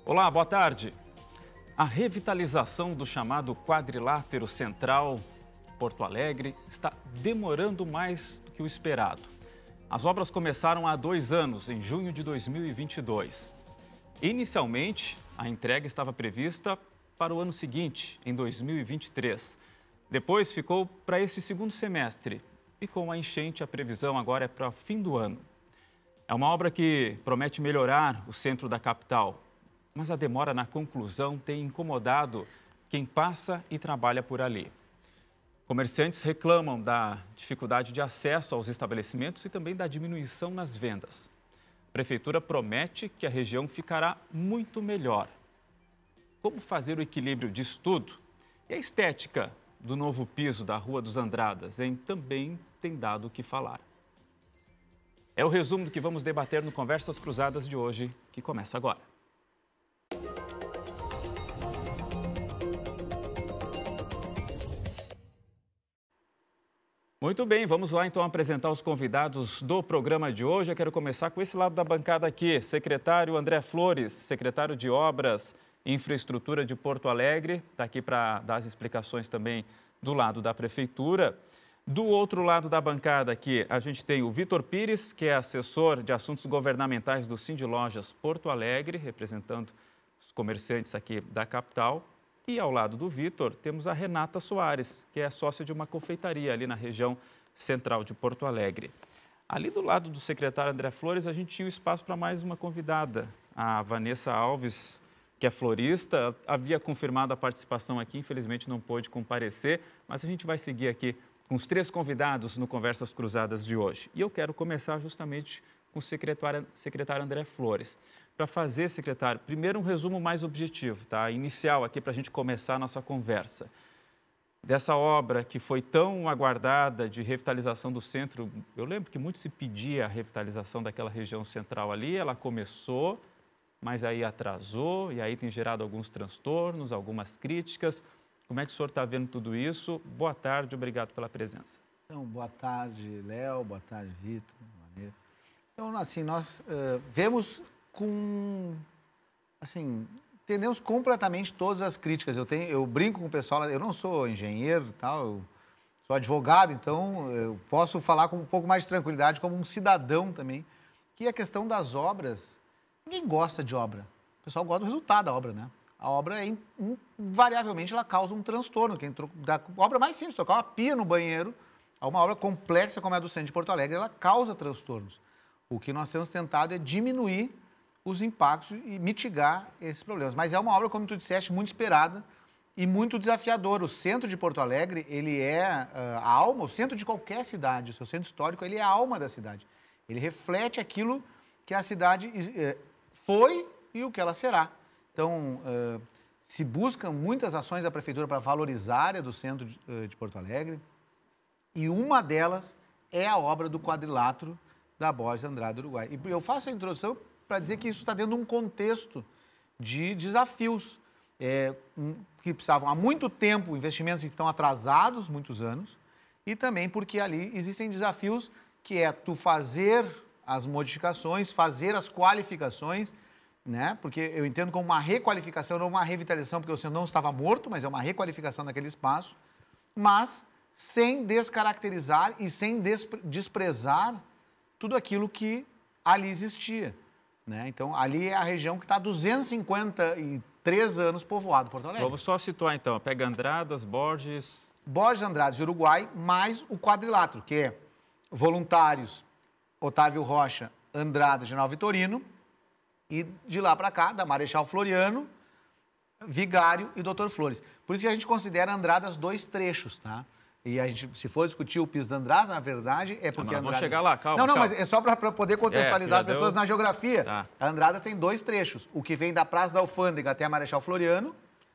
Olá, boa tarde. A revitalização do chamado quadrilátero central Porto Alegre está demorando mais do que o esperado. As obras começaram há 2 anos, em junho de 2022. Inicialmente, a entrega estava prevista para o ano seguinte, em 2023. Depois ficou para esse segundo semestre e com a enchente a previsão agora é para o fim do ano. É uma obra que promete melhorar o centro da capital, mas a demora na conclusão tem incomodado quem passa e trabalha por ali. Comerciantes reclamam da dificuldade de acesso aos estabelecimentos e também da diminuição nas vendas. A Prefeitura promete que a região ficará muito melhor. Como fazer o equilíbrio disso tudo? E a estética do novo piso da Rua dos Andradas, hein? Também tem dado o que falar. É o resumo do que vamos debater no Conversas Cruzadas de hoje, que começa agora. Muito bem, vamos lá então apresentar os convidados do programa de hoje. Eu quero começar com esse lado da bancada aqui, secretário André Flores, secretário de Obras e Infraestrutura de Porto Alegre, está aqui para dar as explicações também do lado da Prefeitura. Do outro lado da bancada aqui, a gente tem o Vitor Pires, que é assessor de assuntos governamentais do Cindy Lojas Porto Alegre, representando os comerciantes aqui da capital. E ao lado do Vitor, temos a Renata Soares, que é sócia de uma confeitaria ali na região central de Porto Alegre. Ali do lado do secretário André Flores, a gente tinha um espaço para mais uma convidada, a Vanessa Alves, que é florista, havia confirmado a participação aqui, infelizmente não pôde comparecer, mas a gente vai seguir aqui com os 3 convidados no Conversas Cruzadas de hoje. E eu quero começar justamente com o secretário André Flores. Para fazer, secretário, primeiro um resumo mais objetivo, tá? Inicial aqui para a gente começar a nossa conversa. Dessa obra que foi tão aguardada de revitalização do centro, eu lembro que muito se pedia a revitalização daquela região central ali, ela começou, mas aí atrasou e aí tem gerado alguns transtornos, algumas críticas. Como é que o senhor está vendo tudo isso? Boa tarde, obrigado pela presença. Então, boa tarde, Léo, boa tarde, Vitor. Então, assim, nós vemos entendemos completamente todas as críticas. Eu brinco com o pessoal, eu não sou engenheiro e tal, eu sou advogado, então eu posso falar com um pouco mais de tranquilidade como um cidadão também, que a questão das obras, ninguém gosta de obra, o pessoal gosta do resultado da obra, né? A obra, invariavelmente, ela causa um transtorno. Da obra mais simples, trocar uma pia no banheiro, a uma obra complexa como é a do Centro de Porto Alegre, ela causa transtornos. O que nós temos tentado é diminuir os impactos e mitigar esses problemas. Mas é uma obra, como tu disseste, muito esperada e muito desafiadora. O centro de Porto Alegre, ele é a alma, o centro de qualquer cidade, o seu centro histórico, ele é a alma da cidade. Ele reflete aquilo que a cidade foi e o que ela será. Então, se buscam muitas ações da Prefeitura para valorizar a área do centro de Porto Alegre, e uma delas é a obra do quadrilátero da Borges Andrade do Uruguai. E eu faço a introdução para dizer que isso está dentro de um contexto de desafios que precisavam há muito tempo, investimentos que estão atrasados, muitos anos, e também porque ali existem desafios que é tu fazer as modificações, fazer as qualificações, né? Porque eu entendo como uma requalificação, não uma revitalização, porque o centro não estava morto, mas é uma requalificação daquele espaço, mas sem descaracterizar e sem desprezar tudo aquilo que ali existia, né? Então, ali é a região que está há 253 anos povoado, Porto Alegre. Vamos só situar então, pega Andradas, Borges... Borges Andrade, Uruguai, mais o quadrilátero, que é voluntários, Otávio Rocha, Andrada, General Vitorino, e de lá para cá, da Marechal Floriano, Vigário e Doutor Flores. Por isso que a gente considera Andradas 2 trechos, tá? E a gente, se for discutir o piso da Andradas, na verdade, é porque Vamos chegar lá, calma. Não, calma. mas é só para poder contextualizar as pessoas na geografia. Tá. A Andradas tem 2 trechos. O que vem da Praça da Alfândega até a Marechal Floriano,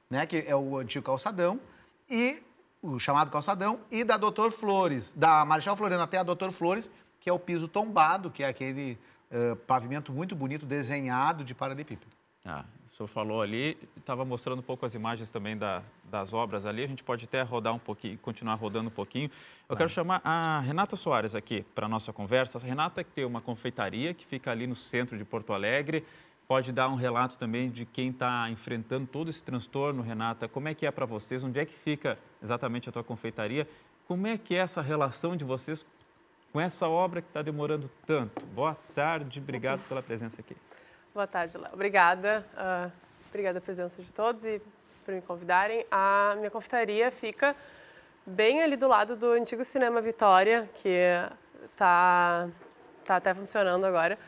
né, que é o antigo calçadão, e o chamado calçadão, e da Doutor Flores, da Marechal Floriano até a Doutor Flores, que é o piso tombado, que é aquele pavimento muito bonito, desenhado de paralelepípedo. O senhor falou ali, estava mostrando um pouco as imagens também das obras ali, a gente pode até rodar um pouquinho, continuar rodando um pouquinho. Eu quero chamar a Renata Soares aqui para a nossa conversa. A Renata que tem uma confeitaria que fica ali no centro de Porto Alegre, pode dar um relato também de quem está enfrentando todo esse transtorno, Renata? Como é que é para vocês? Onde é que fica exatamente a tua confeitaria? Como é que é essa relação de vocês com essa obra que está demorando tanto? Boa tarde, obrigado pela presença aqui. Boa tarde, Léo. Obrigada. Obrigada a presença de todos e por me convidarem. A minha confeitaria fica bem ali do lado do antigo Cinema Vitória, que tá até funcionando agora,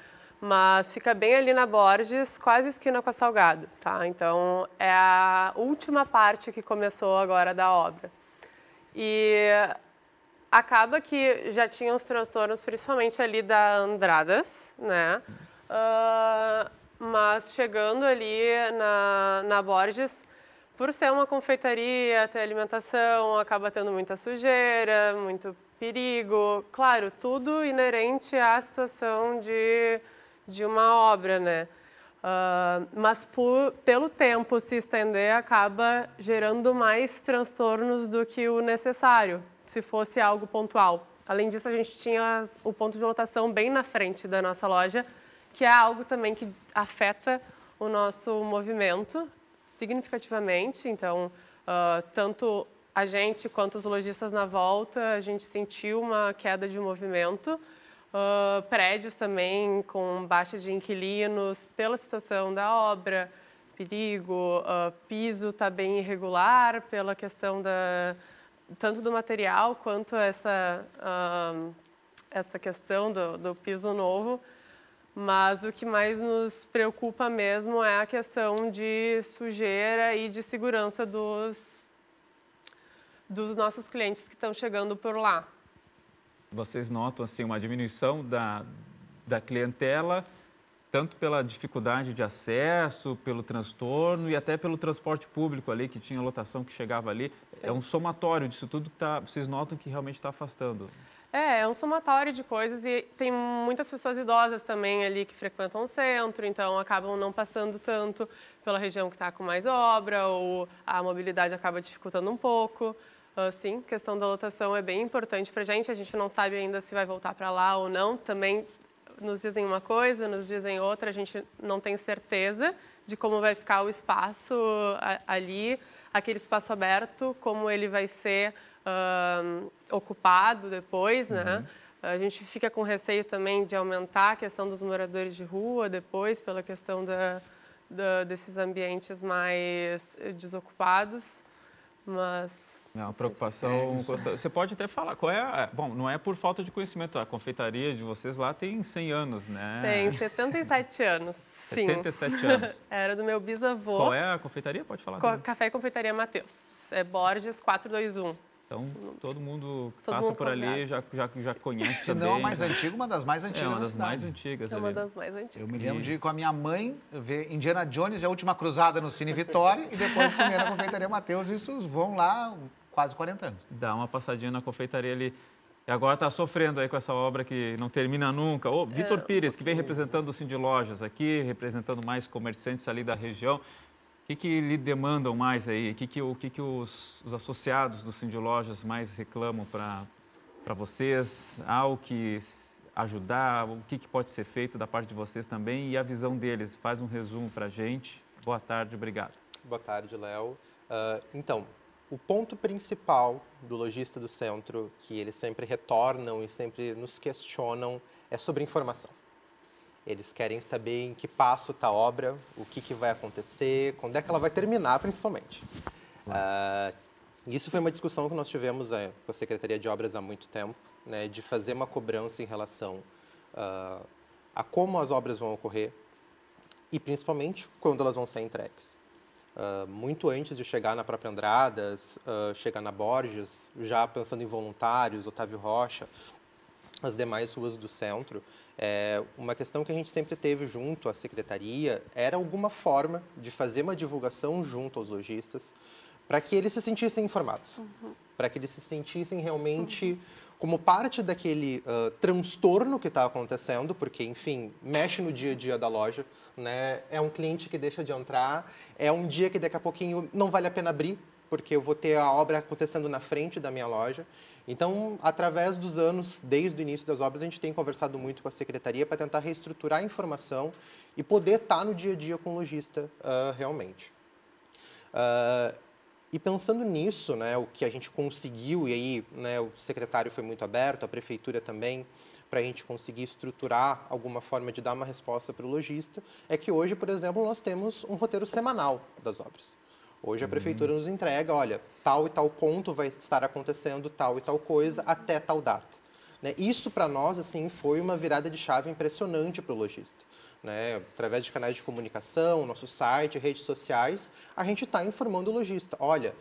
mas fica bem ali na Borges, quase esquina com a Salgado, tá? Então, é a última parte que começou agora da obra. E acaba que já tinha uns transtornos, principalmente ali da Andradas, né? Mas chegando ali na Borges, por ser uma confeitaria, ter alimentação, acaba tendo muita sujeira, muito perigo. Claro, tudo inerente à situação de uma obra, né? Mas pelo tempo se estender, acaba gerando mais transtornos do que o necessário, se fosse algo pontual. Além disso, a gente tinha o ponto de lotação bem na frente da nossa loja, que é algo também que afeta o nosso movimento significativamente. Então, tanto a gente quanto os lojistas na volta, a gente sentiu uma queda de movimento. Prédios também com baixa de inquilinos pela situação da obra, perigo, piso está bem irregular pela questão tanto do material quanto essa questão do piso novo. Mas o que mais nos preocupa mesmo é a questão de sujeira e de segurança dos nossos clientes que estão chegando por lá. Vocês notam assim, uma diminuição da clientela, tanto pela dificuldade de acesso, pelo transtorno e até pelo transporte público ali, que tinha lotação que chegava ali. Sim. É um somatório disso tudo que vocês notam que realmente está afastando. É um somatório de coisas e tem muitas pessoas idosas também ali que frequentam o centro, então acabam não passando tanto pela região que está com mais obra ou a mobilidade acaba dificultando um pouco. Sim, a questão da lotação é bem importante para a gente não sabe ainda se vai voltar para lá ou não. Também nos dizem uma coisa, nos dizem outra, a gente não tem certeza de como vai ficar o espaço ali, aquele espaço aberto, como ele vai ser ocupado depois, né? A gente fica com receio também de aumentar a questão dos moradores de rua depois, pela questão desses ambientes mais desocupados, mas... É uma preocupação constante. Você pode até falar, qual é bom, não é por falta de conhecimento, a confeitaria de vocês lá tem 100 anos, né? Tem 77 anos, sim. 77 anos. Era do meu bisavô. Qual é a confeitaria? Pode falar. Café e Confeitaria Mateus. É Borges 421. Então, todo mundo passa por ali, já conhece também. Se não a mais antiga, uma das mais antigas. É uma das mais antigas. É uma das mais antigas. Eu me lembro de ir com a minha mãe ver Indiana Jones e a Última Cruzada no Cine Vitória e depois comer na Confeitaria Mateus. Isso vão lá quase 40 anos. Dá uma passadinha na confeitaria ali. E agora está sofrendo aí com essa obra que não termina nunca. Ô, Vitor Pires, que vem representando o Cindy Lojas aqui, representando mais comerciantes ali da região. O que lhe demandam mais aí? O que os associados do Cindy Lojas mais reclamam para vocês? Há o que ajudar? O que pode ser feito da parte de vocês também? E a visão deles? Faz um resumo para a gente. Boa tarde, obrigado. Boa tarde, Léo. Então, o ponto principal do lojista do centro, que eles sempre retornam e sempre nos questionam, é sobre informação. Eles querem saber em que passo está a obra, o que vai acontecer, quando é que ela vai terminar, principalmente. Isso foi uma discussão que nós tivemos com a Secretaria de Obras há muito tempo, né, de fazer uma cobrança em relação a como as obras vão ocorrer e, principalmente, quando elas vão ser entregues. Muito antes de chegar na própria Andradas, chegar na Borges, já pensando em voluntários, Otávio Rocha, as demais ruas do centro, uma questão que a gente sempre teve junto à secretaria era alguma forma de fazer uma divulgação junto aos lojistas para que eles se sentissem informados, para que eles se sentissem realmente como parte daquele transtorno que está acontecendo, porque, enfim, mexe no dia a dia da loja, né? É um cliente que deixa de entrar, é um dia que daqui a pouquinho não vale a pena abrir, porque eu vou ter a obra acontecendo na frente da minha loja. Então, através dos anos, desde o início das obras, a gente tem conversado muito com a Secretaria para tentar reestruturar a informação e poder estar no dia a dia com o lojista realmente. E pensando nisso, né, o que a gente conseguiu, e aí, né, o secretário foi muito aberto, a prefeitura também, para a gente conseguir estruturar alguma forma de dar uma resposta para o lojista, é que hoje, por exemplo, nós temos um roteiro semanal das obras. Hoje a prefeitura nos entrega, olha, tal e tal ponto vai estar acontecendo tal e tal coisa até tal data. Né? Isso, para nós, assim, foi uma virada de chave impressionante para o lojista. Né? Através de canais de comunicação, nosso site, redes sociais, a gente está informando o lojista. Olha,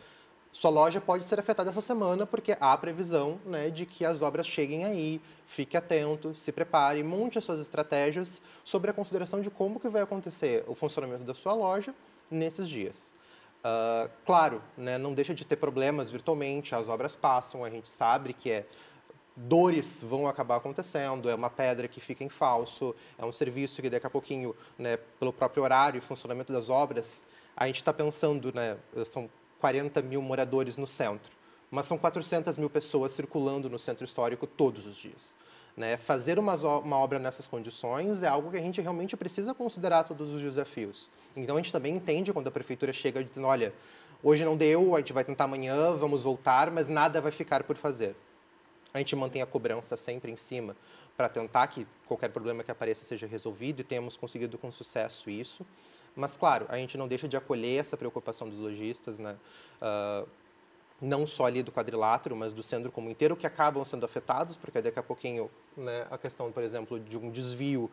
sua loja pode ser afetada essa semana porque há previsão, né, de que as obras cheguem aí, fique atento, se prepare, monte as suas estratégias sobre a consideração de como que vai acontecer o funcionamento da sua loja nesses dias. Claro, né, não deixa de ter problemas virtualmente, as obras passam, a gente sabe que dores vão acabar acontecendo, é uma pedra que fica em falso, é um serviço que daqui a pouquinho, né, pelo próprio horário e funcionamento das obras, a gente está pensando, né, são 40 mil moradores no centro, mas são 400 mil pessoas circulando no centro histórico todos os dias. Né? Fazer uma obra nessas condições é algo que a gente realmente precisa considerar todos os desafios. Então, a gente também entende quando a prefeitura chega dizendo, olha, hoje não deu, a gente vai tentar amanhã, vamos voltar, mas nada vai ficar por fazer. A gente mantém a cobrança sempre em cima para tentar que qualquer problema que apareça seja resolvido e temos conseguido com sucesso isso. Mas, claro, a gente não deixa de acolher essa preocupação dos lojistas, né? Não só ali do quadrilátero, mas do centro como inteiro, que acabam sendo afetados, porque daqui a pouquinho, né, a questão, por exemplo, de um desvio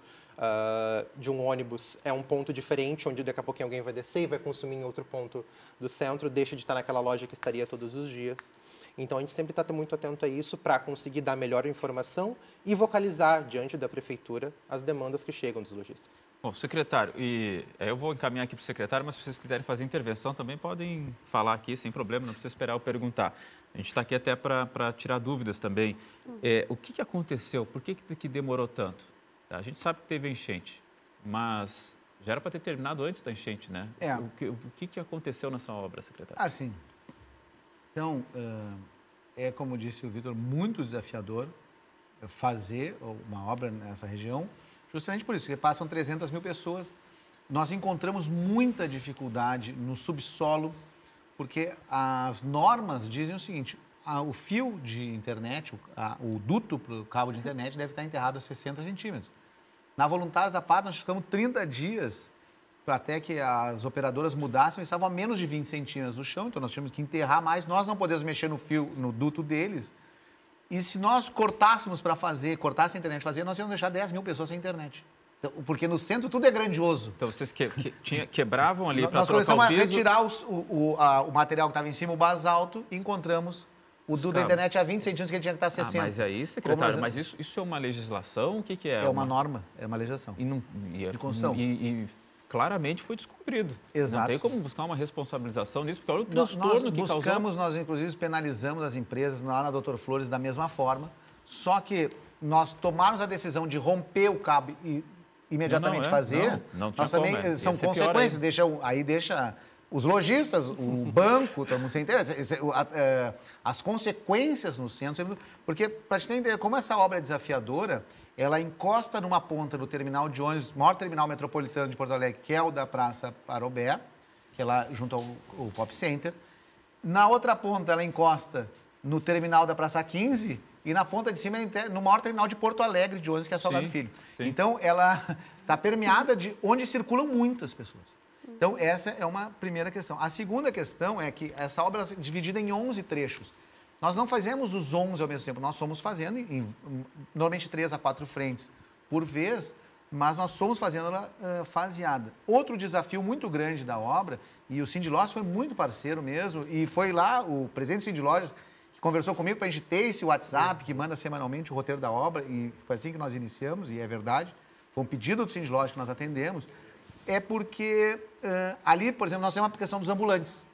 de um ônibus é um ponto diferente, onde daqui a pouquinho alguém vai descer e vai consumir em outro ponto do centro, deixa de estar naquela loja que estaria todos os dias. Então, a gente sempre está muito atento a isso para conseguir dar melhor informação e vocalizar diante da prefeitura as demandas que chegam dos lojistas. Bom, secretário, eu vou encaminhar aqui para o secretário, mas se vocês quiserem fazer intervenção também podem falar aqui sem problema, não precisa esperar eu perguntar. A gente está aqui até para tirar dúvidas também. O que aconteceu? Por que demorou tanto? A gente sabe que teve enchente, mas já era para ter terminado antes da enchente, né? O que aconteceu nessa obra, secretário? Sim. Então, como disse o Vitor, muito desafiador fazer uma obra nessa região, justamente por isso, porque passam 300 mil pessoas. Nós encontramos muita dificuldade no subsolo, porque as normas dizem o seguinte, o fio de internet, o duto para o cabo de internet deve estar enterrado a 60 centímetros. Na Voluntários da Pátria, nós ficamos 30 dias para até que as operadoras mudassem, estavam a menos de 20 centímetros no chão, então nós tínhamos que enterrar mais, nós não podemos mexer no fio, no duto deles. E se nós cortássemos cortasse a internet fazer, nós íamos deixar 10 mil pessoas sem internet. Então, porque no centro tudo é grandioso. Então vocês quebravam ali para trocar o piso? Nós começamos a retirar o material que estava em cima, o basalto, e encontramos o duto da internet a 20 centímetros que ele tinha que estar a 60. Mas aí, secretário, mas isso é uma legislação? O que é? É uma norma, é uma legislação de construção. E claramente foi descobrido. Exato. Não tem como buscar uma responsabilização nisso, porque olha o transtorno que causou. Nós inclusive penalizamos as empresas lá na Dr. Flores da mesma forma, só que nós tomarmos a decisão de romper o cabo e imediatamente fazer, nós também são consequências, deixa os lojistas, o banco, estamos sem interesse, as consequências no centro, porque, para te entender, como essa obra é desafiadora, ela encosta numa ponta do terminal de ônibus, maior terminal metropolitano de Porto Alegre, que é o da Praça Parobé, que é lá junto ao Pop Center. Na outra ponta, ela encosta no terminal da Praça 15 e na ponta de cima, no maior terminal de Porto Alegre de ônibus, que é Salgado Filho. Sim. Então, ela está permeada de onde circulam muitas pessoas. Então, essa é uma primeira questão. A segunda questão é que essa obra é dividida em 11 trechos. Nós não fazemos os 11 ao mesmo tempo, nós somos fazendo normalmente 3 a 4 frentes por vez, mas nós somos fazendo ela faseada. Outro desafio muito grande da obra, e o Cindy Lojas foi muito parceiro mesmo, e foi lá o presidente do Cindy Lojas que conversou comigo para a gente ter esse WhatsApp que manda semanalmente o roteiro da obra, e foi assim que nós iniciamos, e é verdade, foi um pedido do Cindy Lojas que nós atendemos, é porque ali, por exemplo, nós temos uma questão dos ambulantes.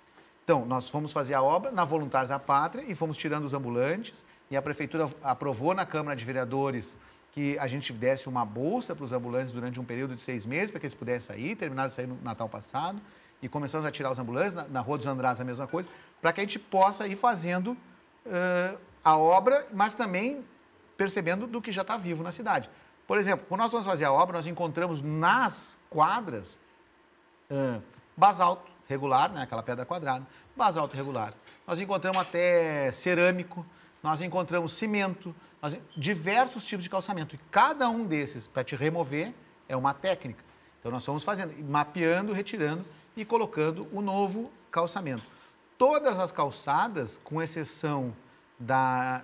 Então, nós fomos fazer a obra na Voluntários da Pátria e fomos tirando os ambulantes e a Prefeitura aprovou na Câmara de Vereadores que a gente desse uma bolsa para os ambulantes durante um período de 6 meses para que eles pudessem sair, terminaram de sair no Natal passado e começamos a tirar os ambulantes, na Rua dos Andrades a mesma coisa, para que a gente possa ir fazendo a obra, mas também percebendo do que já está vivo na cidade. Por exemplo, quando nós vamos fazer a obra, nós encontramos nas quadras basalto regular, né, aquela pedra quadrada, basalto regular. Nós encontramos até cerâmico, nós encontramos cimento, diversos tipos de calçamento. E cada um desses, para te remover, é uma técnica. Então, nós fomos fazendo, mapeando, retirando e colocando o novo calçamento. Todas as calçadas, com exceção da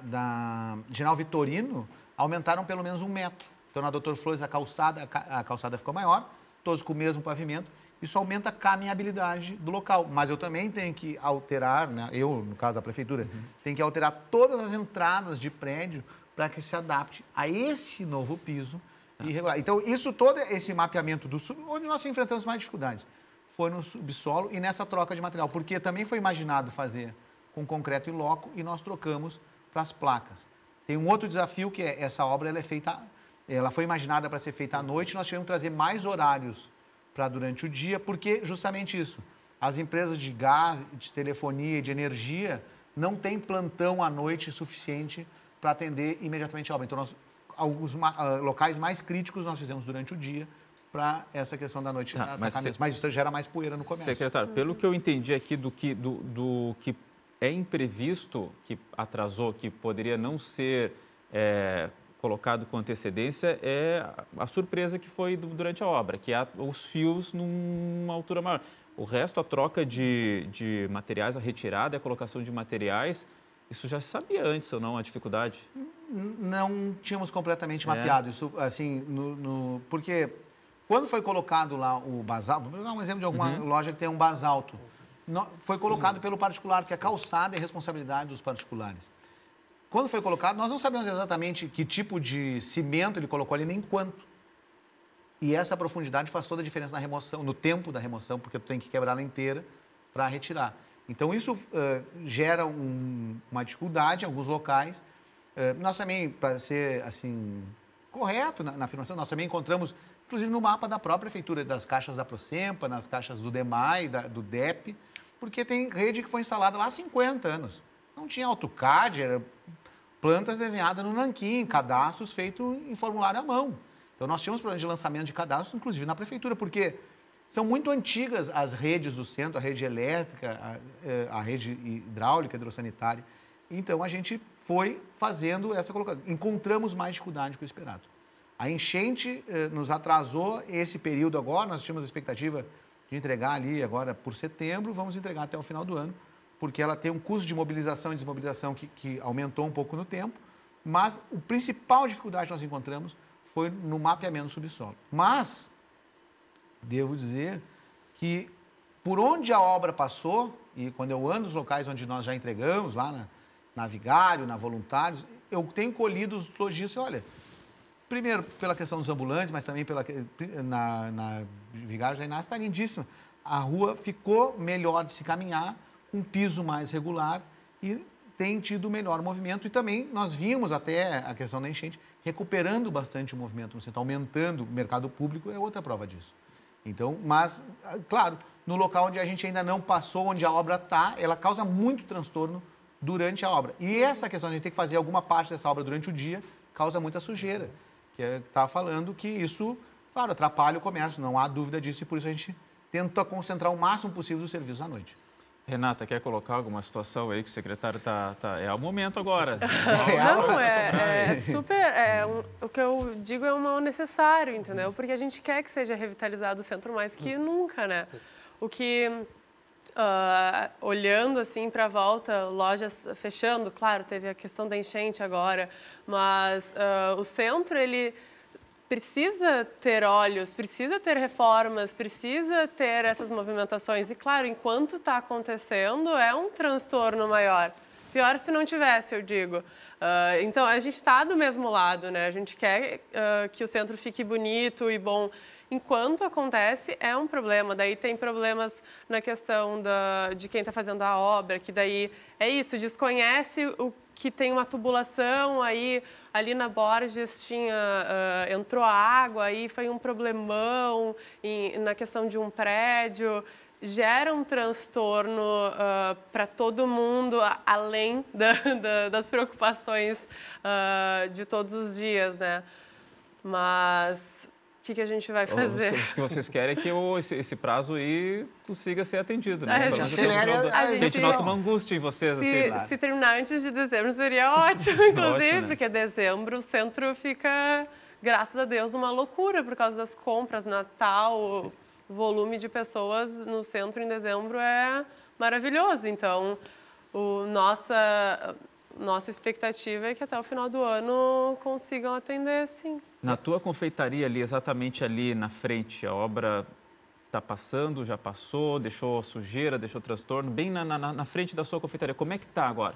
General Vitorino, aumentaram pelo menos 1 metro. Então, na Doutor Flores, a calçada ficou maior, todos com o mesmo pavimento. Isso aumenta a caminhabilidade do local. Mas eu também tenho que alterar, né? Eu, no caso da prefeitura, tenho que alterar todas as entradas de prédio para que se adapte a esse novo piso irregular. Então, todo esse mapeamento onde nós enfrentamos mais dificuldades, foi no subsolo e nessa troca de material, porque também foi imaginado fazer com concreto em loco e nós trocamos para as placas. Tem um outro desafio que é essa obra, ela foi imaginada para ser feita à noite, nós tivemos que trazer mais horários para durante o dia, porque justamente isso, as empresas de gás, de telefonia e de energia não têm plantão à noite suficiente para atender imediatamente a obra. Então, alguns locais mais críticos nós fizemos durante o dia para essa questão da noite. Mas isso gera mais poeira no comércio. Secretário, pelo que eu entendi aqui do que é imprevisto, que atrasou, que poderia não ser colocado com antecedência, é a surpresa que foi durante a obra, que é os fios numa altura maior. O resto, a troca de materiais, a retirada e a colocação de materiais, isso já se sabia antes ou não, a dificuldade? Não tínhamos completamente mapeado isso, assim, porque quando foi colocado lá o basalto, vou dar um exemplo de alguma loja que tem um basalto, foi colocado pelo particular, porque a calçada é responsabilidade dos particulares. Quando foi colocado, nós não sabemos exatamente que tipo de cimento ele colocou ali, nem quanto. E essa profundidade faz toda a diferença na remoção, no tempo da remoção, porque tu tem que quebrar ela inteira para retirar. Então, isso gera uma dificuldade em alguns locais. Nós também, para ser assim, correto na afirmação, nós também encontramos, inclusive no mapa da própria prefeitura, das caixas da Prosempa, nas caixas do DEMAI, do DEP, porque tem rede que foi instalada lá há 50 anos. Não tinha AutoCAD, era plantas desenhadas no nanquim, cadastros feitos em formulário à mão. Então, nós tínhamos problemas de lançamento de cadastros, inclusive na prefeitura, porque são muito antigas as redes do centro, a rede elétrica, a rede hidráulica, hidrossanitária. Então, a gente foi fazendo essa colocação. Encontramos mais dificuldade que o esperado. A enchente nos atrasou esse período agora, nós tínhamos a expectativa de entregar ali agora por setembro, vamos entregar até o final do ano, porque ela tem um custo de mobilização e desmobilização que aumentou um pouco no tempo, mas a principal dificuldade que nós encontramos foi no mapeamento do subsolo. Mas, devo dizer que por onde a obra passou, e quando eu ando nos locais onde nós já entregamos, lá na Vigário, na Voluntários, eu tenho colhido os lojistas, olha, primeiro pela questão dos ambulantes, mas também na Vigário já está lindíssima. A rua ficou melhor de se caminhar, um piso mais regular e tem tido melhor movimento. E também nós vimos até a questão da enchente recuperando bastante o movimento no centro, aumentando o mercado público, é outra prova disso. Então, mas, claro, no local onde a gente ainda não passou, onde a obra está, ela causa muito transtorno durante a obra. E essa questão de a gente ter que fazer alguma parte dessa obra durante o dia causa muita sujeira, que estava falando que isso, claro, atrapalha o comércio, não há dúvida disso, e por isso a gente tenta concentrar o máximo possível os serviços à noite. Renata, quer colocar alguma situação aí que o secretário é o momento agora? Não, super... o que eu digo é um mal necessário, entendeu? Porque a gente quer que seja revitalizado o centro mais que nunca, né? O que, olhando assim para a volta, lojas fechando, claro, teve a questão da enchente agora, mas o centro, ele precisa ter olhos, precisa ter reformas, precisa ter essas movimentações. E, claro, enquanto está acontecendo, é um transtorno maior. Pior se não tivesse, eu digo. Então, a gente está do mesmo lado, né? A gente quer que o centro fique bonito e bom. Enquanto acontece, é um problema. Daí tem problemas na questão de quem está fazendo a obra, que daí é isso, desconhece o que tem uma tubulação, aí ali na Borges entrou água, aí foi um problemão na questão de um prédio, gera um transtorno para todo mundo, além das preocupações de todos os dias, né? Mas o que a gente vai fazer? O que vocês querem é que esse prazo aí consiga ser atendido, né? A gente nota uma angústia em vocês. Se terminar antes de dezembro seria ótimo, inclusive, ótimo, né? Porque dezembro o centro fica, graças a Deus, uma loucura por causa das compras, Natal, o volume de pessoas no centro em dezembro é maravilhoso. Então, nossa expectativa é que até o final do ano consigam atender, sim. Na tua confeitaria ali, exatamente ali na frente, a obra está passando, já passou, deixou sujeira, deixou transtorno, bem na frente da sua confeitaria. Como é que está agora?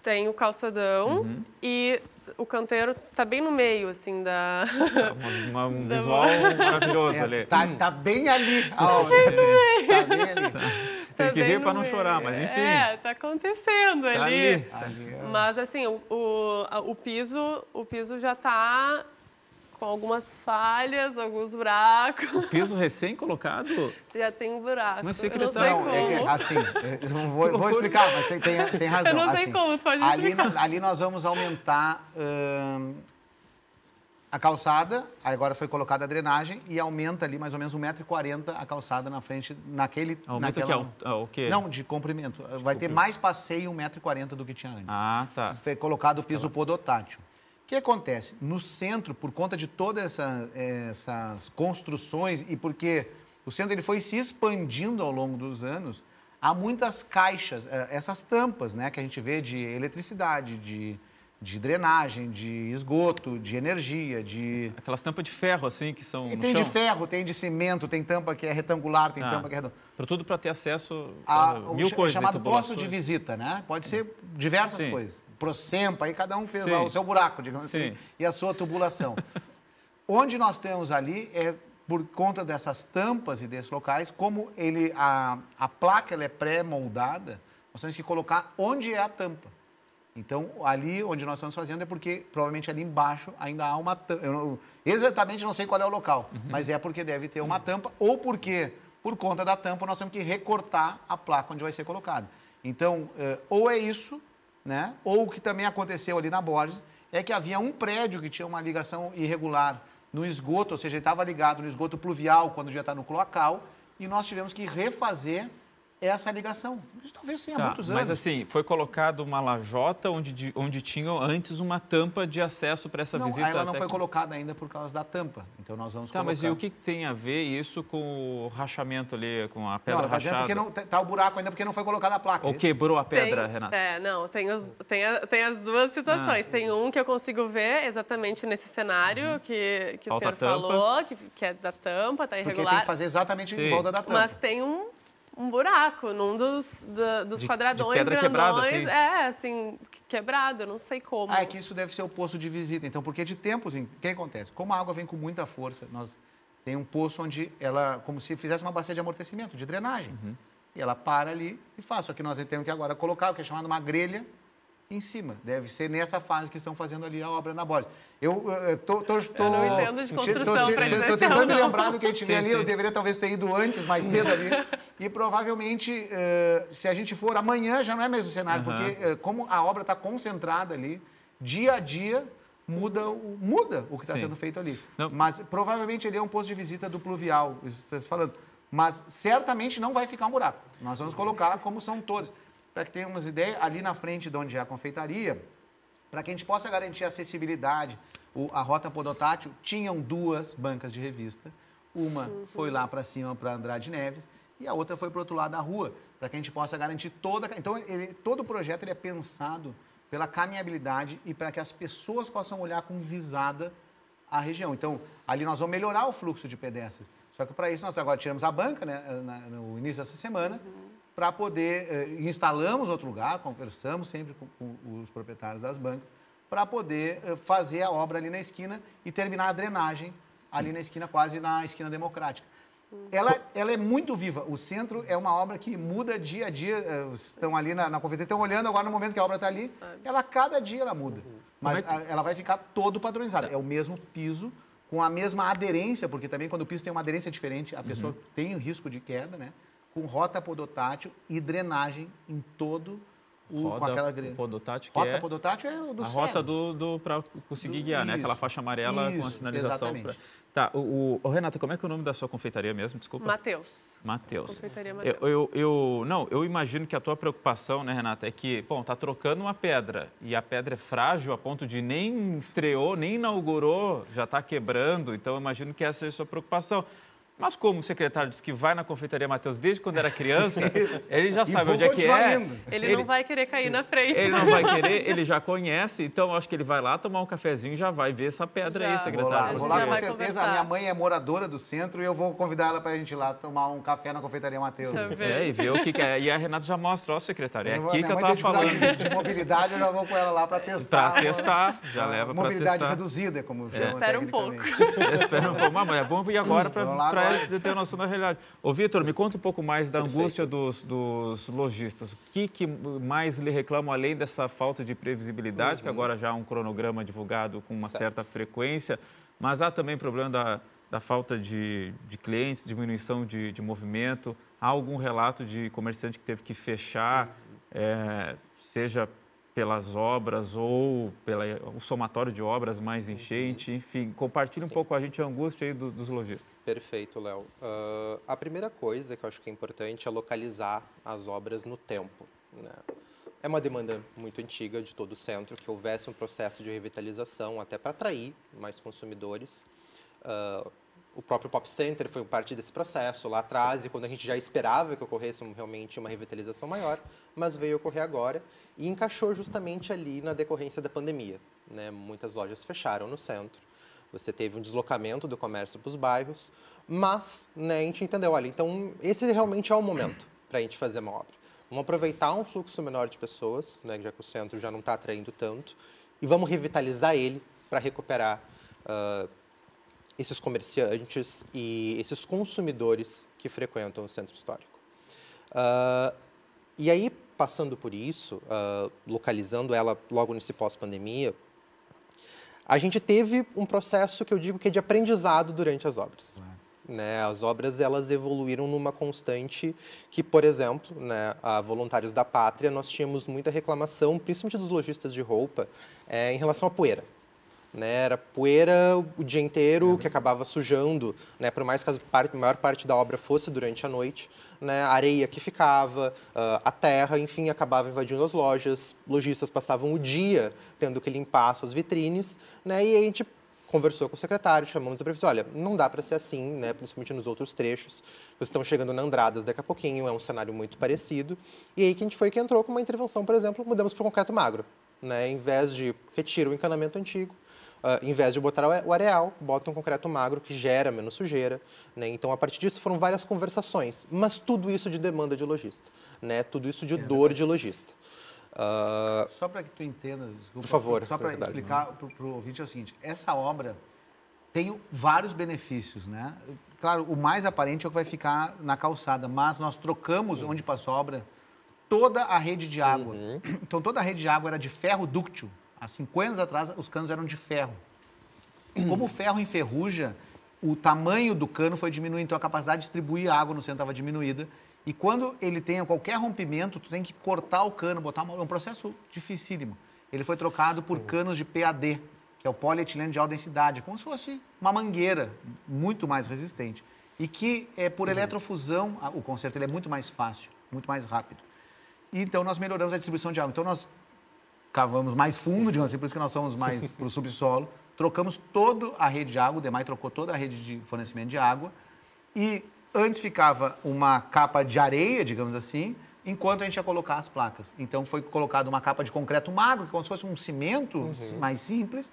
Tem o calçadão e o canteiro está bem no meio, assim, da... Um visual maravilhoso ali. Tá bem ali. Tá bem ali. Tem que rir para não chorar, mas enfim. Tá acontecendo ali. Ali. Mas assim, o piso já tá com algumas falhas, alguns buracos. O piso recém-colocado? Já tem um buraco. Mas secretário... Eu não sei como. Assim, eu não vou explicar, mas tem razão. Eu não sei como, tu pode explicar. Ali nós vamos aumentar a calçada, agora foi colocada a drenagem e aumenta ali mais ou menos 1,40 m a calçada na frente, Aumenta o quê? Não, de comprimento. Vai ter mais passeio 1,40 m do que tinha antes. Ah, tá. Foi colocado o piso podotátil. O que acontece? No centro, por conta de todas essas construções e porque o centro ele foi se expandindo ao longo dos anos, há muitas caixas, essas tampas, né, que a gente vê de eletricidade, de drenagem, de esgoto, de energia, de... Aquelas tampas de ferro, assim, que são no Tem chão. de ferro, tem de cimento, tem tampa que é retangular, tem tampa que é redonda. Tudo para ter acesso a mil coisas. É chamado posto de visita, né? Pode ser diversas coisas. Prosempa, aí cada um fez lá o seu buraco, digamos assim, e a sua tubulação. Onde nós temos ali é por conta dessas tampas e desses locais, como a placa ela é pré-moldada, nós temos que colocar onde é a tampa. Então, ali onde nós estamos fazendo é porque provavelmente ali embaixo ainda há uma tampa. Eu exatamente não sei qual é o local, mas é porque deve ter uma tampa ou porque, por conta da tampa, nós temos que recortar a placa onde vai ser colocada. Então, ou é isso, né? Ou o que também aconteceu ali na Borges é que havia um prédio que tinha uma ligação irregular no esgoto, ou seja, ele estava ligado no esgoto pluvial quando já está no cloacal, e nós tivemos que refazer essa ligação. Isso talvez tenha muitos anos. Mas assim, foi colocado uma lajota onde tinha antes uma tampa de acesso para essa visita? Ela não foi colocada ainda por causa da tampa. Então nós vamos colocar. Mas e o que tem a ver isso com o rachamento ali, com a pedra rachada? Porque não está o buraco ainda porque não foi colocada a placa. Ou quebrou a pedra, Renata? Não, tem as duas situações. Tem um que eu consigo ver exatamente nesse cenário que o senhor falou, que é da tampa, está irregular. Porque tem que fazer exatamente em volta da tampa. Mas tem um buraco num dos quadradões de pedra grandões. Quebrada, assim, quebrado, eu não sei como. É que isso deve ser o poço de visita. Então, porque de tempos, o que acontece? Como a água vem com muita força, nós tem um poço onde ela, como se fizesse uma bacia de amortecimento, de drenagem. E ela para ali e faz. Só que nós temos que agora colocar o que é chamado uma grelha em cima. Deve ser nessa fase que estão fazendo ali a obra na borda. Eu não entendo de construção para dizer. Estou tentando me lembrar do que a gente vê ali. Eu deveria talvez ter ido antes, mais cedo ali. E provavelmente, se a gente for amanhã, já não é mesmo o cenário, porque como a obra está concentrada ali, dia a dia muda o que está sendo feito ali. Não. Mas provavelmente ele é um posto de visita do pluvial, isso que você está falando. Mas certamente não vai ficar um buraco. Nós vamos colocar como são todos. Para que tenhamos ideia, ali na frente de onde é a confeitaria, para que a gente possa garantir a acessibilidade, a rota podotátil, tinham 2 bancas de revista. Uma foi lá para cima, para Andrade Neves, e a outra foi para o outro lado da rua, para que a gente possa garantir toda... Então, todo o projeto ele é pensado pela caminhabilidade e para que as pessoas possam olhar com visada a região. Então, ali nós vamos melhorar o fluxo de pedestres. Só que para isso nós agora tiramos a banca, né, no início dessa semana, para poder, instalamos outro lugar, conversamos sempre com os proprietários das bancas, para poder fazer a obra ali na esquina e terminar a drenagem ali na esquina, quase na esquina democrática. Ela é muito viva. O centro é uma obra que muda dia a dia. Vocês estão ali na confeitaria, estão olhando agora no momento que a obra está ali, cada dia ela muda. Mas ela vai ficar todo padronizada. É o mesmo piso, com a mesma aderência, porque também quando o piso tem uma aderência diferente, a pessoa tem o risco de queda, né? Com rota podotátil e drenagem em todo com aquela grelha. Podotátil, que Rota podotátil é o do a céu. rota para conseguir guiar, né? Aquela faixa amarela com a sinalização. Exatamente. Tá, Renata, como é que é o nome da sua confeitaria mesmo? Desculpa. Matheus. Confeitaria Matheus. Eu imagino que a tua preocupação, né, Renata, é que, bom, tá trocando uma pedra e a pedra é frágil a ponto de nem estreou, nem inaugurou, já está quebrando. Então, eu imagino que essa é a sua preocupação. Mas como o secretário disse que vai na confeitaria Matheus desde quando era criança, ele já sabe onde é que é. Ele não vai querer cair na frente. Ele não vai querer, ele já conhece, então acho que ele vai lá tomar um cafezinho e já vai ver essa pedra aí, secretário. Vou lá com certeza. A minha mãe é moradora do centro e eu vou convidar ela para a gente ir lá tomar um café na confeitaria Matheus. E ver o que é. E a Renata já mostra, ó, secretário, é aqui que eu estava falando. De mobilidade, eu já vou com ela lá para testar. Para testar, já leva para testar. Mobilidade reduzida, como chama. Espera um pouco. Espera um pouco, mas é bom ir agora para ter noção da realidade. Ô, Vitor, me conta um pouco mais da angústia dos lojistas. O que mais lhe reclamam, além dessa falta de previsibilidade, que agora já há um cronograma divulgado com uma certa frequência, mas há também problema da falta de clientes, diminuição de movimento. Há algum relato de comerciante que teve que fechar, seja pelas obras ou pelo somatório de obras mais enchente, enfim, compartilhe um pouco com a gente a angústia aí dos lojistas. Perfeito, Léo. A primeira coisa que eu acho que é importante é localizar as obras no tempo, né? É uma demanda muito antiga de todo o centro que houvesse um processo de revitalização até para atrair mais consumidores. O próprio Pop Center foi parte desse processo lá atrás, e quando a gente já esperava que ocorresse realmente uma revitalização maior, mas veio ocorrer agora e encaixou justamente ali na decorrência da pandemia, né? Muitas lojas fecharam no centro, você teve um deslocamento do comércio para os bairros, mas, né, a gente entendeu, olha, então esse realmente é o momento para a gente fazer uma obra. Vamos aproveitar um fluxo menor de pessoas, né, já que o centro já não está atraindo tanto, e vamos revitalizar ele para recuperar esses comerciantes e esses consumidores que frequentam o centro histórico. E aí, passando por isso, localizando ela logo nesse pós-pandemia, a gente teve um processo que eu digo que é de aprendizado durante as obras. Né? As obras, elas evoluíram numa constante que, por exemplo, né, a Voluntários da Pátria, nós tínhamos muita reclamação, principalmente dos lojistas de roupa, em relação à poeira. Né, era poeira o dia inteiro, que acabava sujando, né, por mais que a maior parte da obra fosse durante a noite, né, a areia que ficava, a terra, enfim, acabava invadindo as lojas, lojistas passavam o dia tendo que limpar suas vitrines, né, e a gente conversou com o secretário, chamamos a prefeitura, olha, não dá para ser assim, né, principalmente nos outros trechos, vocês estão chegando na Andradas daqui a pouquinho, é um cenário muito parecido, e aí que a gente foi que entrou com uma intervenção, por exemplo, mudamos para o concreto magro, né, em vez de retirar o encanamento antigo, em vez de botar o areal, bota um concreto magro que gera menos sujeira, né? Então, a partir disso, foram várias conversações, mas tudo isso de demanda de lojista, né? Tudo isso de dor de lojista. Só para que tu entenda, desculpa, por favor, só para explicar para o ouvinte é o seguinte, essa obra tem vários benefícios, né? Claro, o mais aparente é o que vai ficar na calçada, mas nós trocamos, onde passou a obra, toda a rede de água. Então, toda a rede de água era de ferro dúctil. Há 50 anos atrás, os canos eram de ferro. Como o ferro enferruja, o tamanho do cano foi diminuindo, então a capacidade de distribuir água no centro estava diminuída. E quando ele tem qualquer rompimento, tu tem que cortar o cano, botar é um processo dificílimo. Ele foi trocado por canos de PAD, que é o polietileno de alta densidade, como se fosse uma mangueira muito mais resistente. E que, por eletrofusão, o conserto ele é muito mais fácil, muito mais rápido. E, então, nós melhoramos a distribuição de água. Então, nós cavamos mais fundo, digamos assim, por isso que nós somos mais para o subsolo, trocamos toda a rede de água, o DEMAI trocou toda a rede de fornecimento de água, e antes ficava uma capa de areia, digamos assim, enquanto a gente ia colocar as placas. Então foi colocada uma capa de concreto magro, como se fosse um cimento mais simples,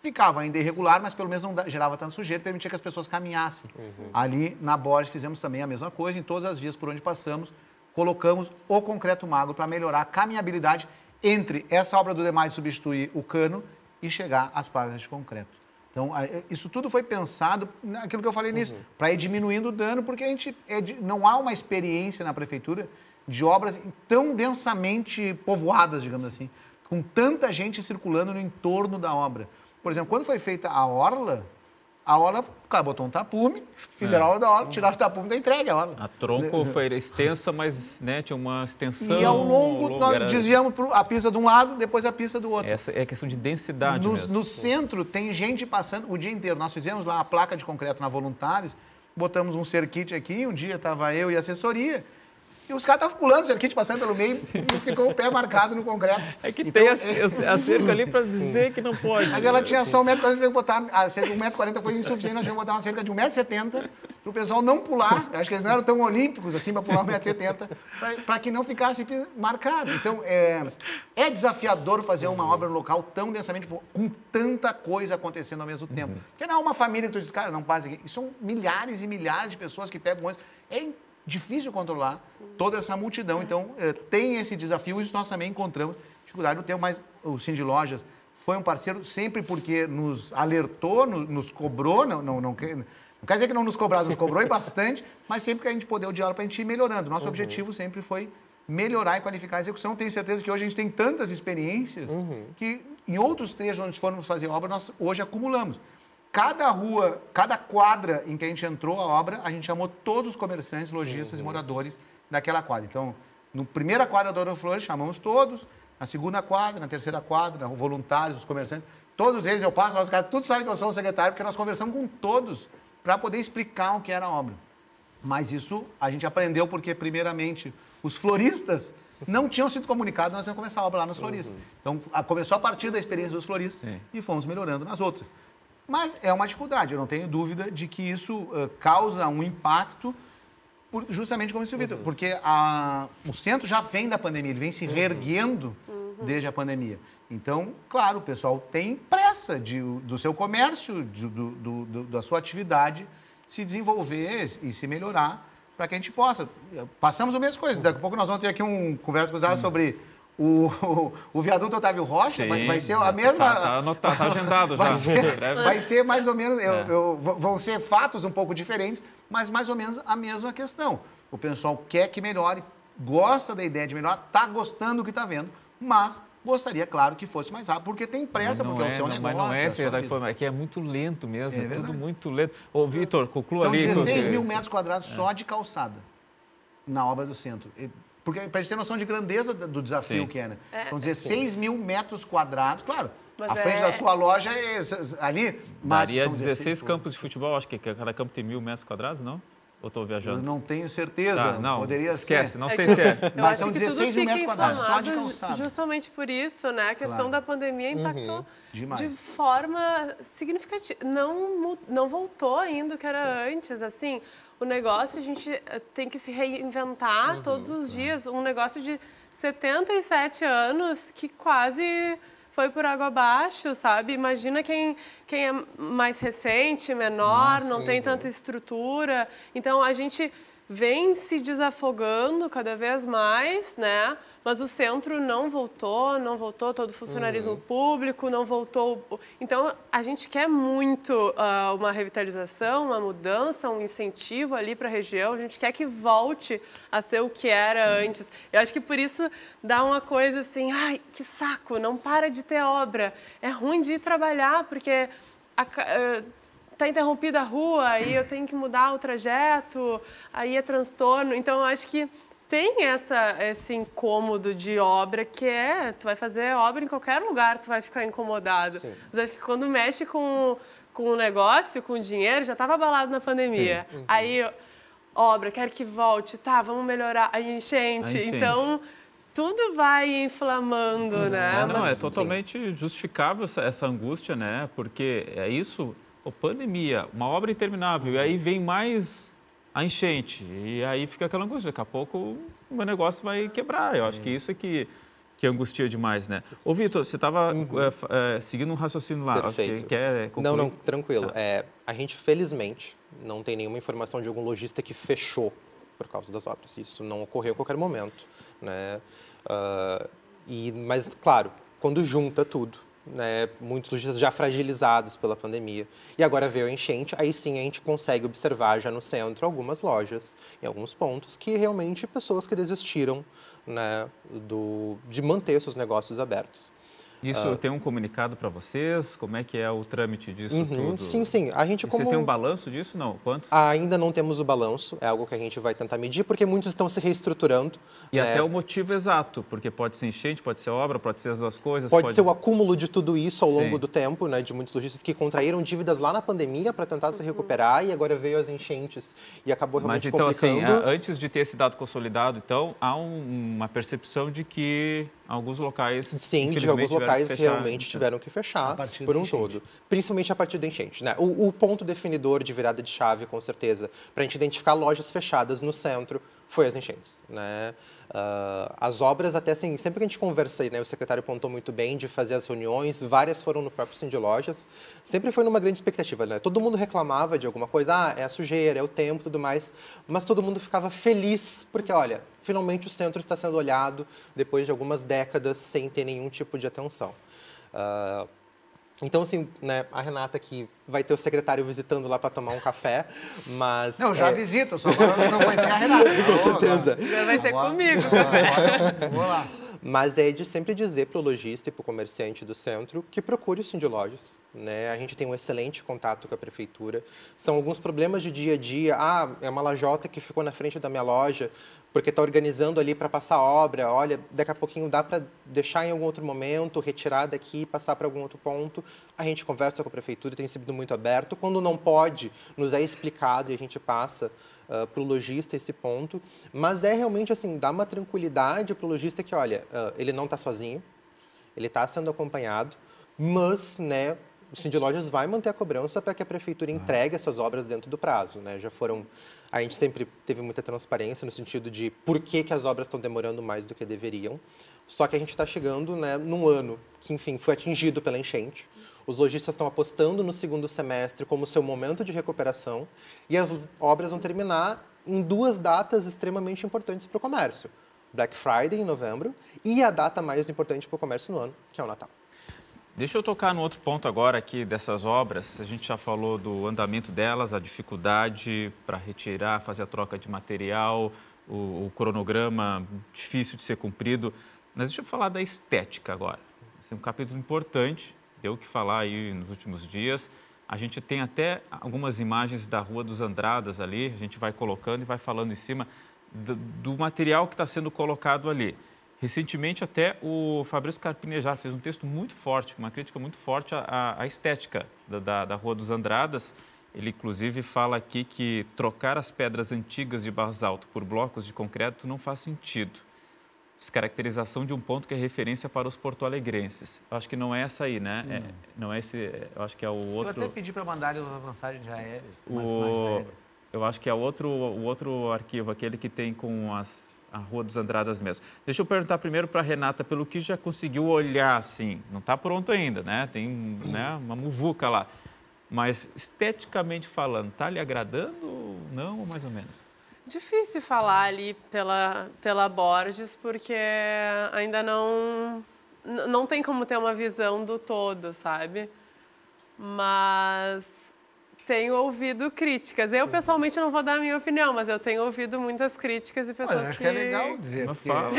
ficava ainda irregular, mas pelo menos não gerava tanto sujeira, permitia que as pessoas caminhassem. Ali na Borges fizemos também a mesma coisa, em todas as vias por onde passamos, colocamos o concreto magro para melhorar a caminhabilidade entre essa obra do DEMAI de substituir o cano e chegar às placas de concreto. Então, isso tudo foi pensado naquilo que eu falei nisso, para ir diminuindo o dano, porque a gente não há uma experiência na prefeitura de obras tão densamente povoadas, digamos assim, com tanta gente circulando no entorno da obra. Por exemplo, quando foi feita a orla A hora, o cara botou um tapume, fizeram a hora da hora, tiraram o tapume da entrega a hora. A tronco foi extensa, mas né, tinha uma extensão. E ao longo, nós desviamos a pista de um lado, depois a pista do outro. Essa é a questão de densidade mesmo. No centro, tem gente passando o dia inteiro. Nós fizemos lá a placa de concreto na Voluntários, botamos um cerquite aqui, um dia estava eu e a assessoria, e os caras estavam pulando o cerquite, passando pelo meio, e ficou o pé marcado no concreto. É que então, tem a cerca ali para dizer que não pode. Mas ela tinha só 1,40 m, a gente veio botar, a cerca de 1,40 m foi insuficiente, nós tivemos que botar uma cerca de 1,70 m, para o pessoal não pular, eu acho que eles não eram tão olímpicos assim para pular 1,70 m, para que não ficasse marcado. Então, é desafiador fazer uma obra no local tão densamente, com tanta coisa acontecendo ao mesmo tempo. Porque não é uma família que tu diz, cara, não passa aqui. São milhares e milhares de pessoas que pegam ônibus. É difícil controlar toda essa multidão. Então, tem esse desafio, isso nós também encontramos dificuldade no tempo, mas o Cindy Lojas foi um parceiro sempre porque nos alertou, nos cobrou, não quer dizer que não nos cobrasse, nos cobrou e bastante, mas sempre que a gente poder o diálogo para a gente ir melhorando. Nosso objetivo sempre foi melhorar e qualificar a execução. Tenho certeza que hoje a gente tem tantas experiências que em outros trechos onde formos fazer obra, nós hoje acumulamos. Cada rua, cada quadra em que a gente entrou a obra, a gente chamou todos os comerciantes, lojistas e moradores daquela quadra. Então, na primeira quadra da Flores, chamamos todos, na segunda quadra, na terceira quadra, voluntários, os comerciantes, todos eles, eu passo, os caras, tudo sabem que eu sou o secretário, porque nós conversamos com todos para poder explicar o que era a obra. Mas isso a gente aprendeu porque, primeiramente, os floristas não tinham sido comunicados, nós íamos começar a obra lá nos floristas. Então, começou a partir da experiência dos floristas e fomos melhorando nas outras. Mas é uma dificuldade, eu não tenho dúvida de que isso causa um impacto, justamente como disse o Vitor, porque o centro já vem da pandemia, ele vem se reerguendo desde a pandemia. Então, claro, o pessoal tem pressa do seu comércio, da sua atividade se desenvolver e se melhorar para que a gente possa. Passamos a mesma coisa, daqui a pouco nós vamos ter aqui uma conversa cruzada sobre o viaduto Otávio Rocha. Vai ser a mesma... Tá agendado já. Vai ser mais ou menos... Vão ser fatos um pouco diferentes, mas mais ou menos a mesma questão. O pessoal quer que melhore, gosta da ideia de melhorar, está gostando do que está vendo, mas gostaria, claro, que fosse mais rápido, porque tem pressa, porque é o seu negócio. Mas não é que é muito lento mesmo, é tudo muito lento. Ô, Vitor, conclua ali. São 16 mil metros quadrados só de calçada na obra do centro. Porque, para a gente ter noção de grandeza do desafio que é, né? São 16 mil metros quadrados, claro. A frente da sua loja é ali... Daria 16 campos de futebol, acho que cada campo tem 1.000 metros quadrados, não? Ou estou viajando? Eu não tenho certeza. Não, poderia esquece, ser. Não sei se é. Mas são 16 mil metros quadrados só de calçada. Justamente por isso, né? A questão da pandemia impactou demais. De forma significativa. Não voltou ainda o que era antes, assim... O negócio, a gente tem que se reinventar todos os dias. Um negócio de 77 anos que quase foi por água abaixo, sabe? Imagina quem é mais recente, menor, não tem tanta estrutura. Então, a gente vem se desafogando cada vez mais, né? Mas o centro não voltou todo o funcionarismo público, não voltou... Então, a gente quer muito uma revitalização, uma mudança, um incentivo ali para a região. A gente quer que volte a ser o que era antes. Eu acho que por isso dá uma coisa assim, ai, que saco, não para de ter obra. É ruim de ir trabalhar, porque... está interrompida a rua, aí eu tenho que mudar o trajeto, aí é transtorno. Então, eu acho que tem esse incômodo de obra que tu vai fazer obra em qualquer lugar, tu vai ficar incomodado. Sim. Mas acho que quando mexe com o negócio, com o dinheiro, já estava abalado na pandemia. Aí, obra, quero que volte, tá, vamos melhorar, aí enchente. Então, tudo vai inflamando, né? Não, é totalmente justificável essa angústia, né? Porque é isso... pandemia, uma obra interminável, e aí vem mais a enchente, e aí fica aquela angústia, daqui a pouco o meu negócio vai quebrar. Eu acho que isso é que angustia demais, né? Ô, Vitor, você estava seguindo um raciocínio lá. Perfeito. Quer concluir? Não, tranquilo. A gente, felizmente, não tem nenhuma informação de algum lojista que fechou por causa das obras. Isso não ocorreu a qualquer momento, né? Mas, claro, quando junta tudo, né, muitos lojistas já fragilizados pela pandemia, e agora veio a enchente, aí sim a gente consegue observar já no centro algumas lojas, em alguns pontos, que realmente pessoas que desistiram, né, de manter seus negócios abertos. Isso tem um comunicado para vocês? Como é que é o trâmite disso tudo? Sim. A gente Vocês têm um balanço disso? Não. Quantos? Ainda não temos o balanço, é algo que a gente vai tentar medir, porque muitos estão se reestruturando. E até o motivo exato, porque pode ser enchente, pode ser obra, pode ser as duas coisas. Pode ser o acúmulo de tudo isso ao longo Sim. do tempo, né, de muitos lojistas que contraíram dívidas lá na pandemia para tentar se recuperar e agora veio as enchentes e acabou realmente Mas então, assim, complicando. antes de ter esse dado consolidado, então, há uma percepção de que alguns locais, Sim, de infelizmente, alguns tiveram locais que fechar. realmente tiveram que fechar partir por da um enchente. todo. Principalmente a partir da enchente, né? O ponto definidor de virada de chave, com certeza, para a gente identificar lojas fechadas no centro, foi as enchentes, né? As obras, até assim, sempre que a gente conversa, né, o secretário apontou muito bem de fazer as reuniões, várias foram no próprio Cindy Lojas, sempre foi numa grande expectativa, né? Todo mundo reclamava de alguma coisa, é a sujeira, é o tempo, tudo mais, mas todo mundo ficava feliz, porque, olha, finalmente o centro está sendo olhado depois de algumas décadas sem ter nenhum tipo de atenção. Então, assim, né, a Renata aqui vai ter o secretário visitando lá para tomar um café, mas... Não, já visito, só agora eu não conhecia a Renata. Com certeza. Agora vai ser comigo. Vou lá. Mas é de sempre dizer para o lojista e para o comerciante do centro que procure o Cindy Lojas, né? A gente tem um excelente contato com a prefeitura. São alguns problemas de dia a dia. É uma lajota que ficou na frente da minha loja porque está organizando ali para passar obra. Olha, daqui a pouquinho dá para deixar em algum outro momento, retirar daqui, passar para algum outro ponto. A gente conversa com a prefeitura, tem sido muito aberto. Quando não pode, nos é explicado e a gente passa para o lojista esse ponto. Mas é realmente assim, dá uma tranquilidade para o lojista que, olha, ele não está sozinho, ele está sendo acompanhado, mas, né, o Cindy Lojas vai manter a cobrança para que a prefeitura entregue essas obras dentro do prazo, né? A gente sempre teve muita transparência no sentido de por que as obras estão demorando mais do que deveriam. Só que a gente está chegando, né, num ano que, enfim, foi atingido pela enchente. Os lojistas estão apostando no segundo semestre como seu momento de recuperação e as obras vão terminar em duas datas extremamente importantes para o comércio. Black Friday, em novembro, e a data mais importante para o comércio no ano, que é o Natal. Deixa eu tocar no outro ponto agora aqui dessas obras. A gente já falou do andamento delas, a dificuldade para retirar, fazer a troca de material, o cronograma difícil de ser cumprido. Mas deixa eu falar da estética agora. Esse é um capítulo importante, deu o que falar aí nos últimos dias. A gente tem até algumas imagens da Rua dos Andradas ali, a gente vai colocando e vai falando em cima do material que está sendo colocado ali. Recentemente, até o Fabrício Carpinejar fez um texto muito forte, uma crítica muito forte à estética da Rua dos Andradas. Ele, inclusive, fala aqui que trocar as pedras antigas de basalto por blocos de concreto não faz sentido. Descaracterização de um ponto que é referência para os porto-alegrenses. Eu acho que não é essa aí, né? Não é esse, eu acho que é o outro... Eu até pedi para mandarem a mensagem de aérea. Eu acho que é o outro arquivo, aquele que tem com a Rua dos Andradas mesmo. Deixa eu perguntar primeiro para a Renata, pelo que já conseguiu olhar assim, não está pronto ainda, né? Tem uma muvuca lá. Mas, esteticamente falando, está lhe agradando ou não, ou mais ou menos? Difícil falar ali pela Borges, porque ainda não tem como ter uma visão do todo, sabe? Mas tenho ouvido críticas. Eu, pessoalmente, não vou dar a minha opinião, mas eu tenho ouvido muitas críticas e pessoas acho que é legal dizer. Mas Porque... fala.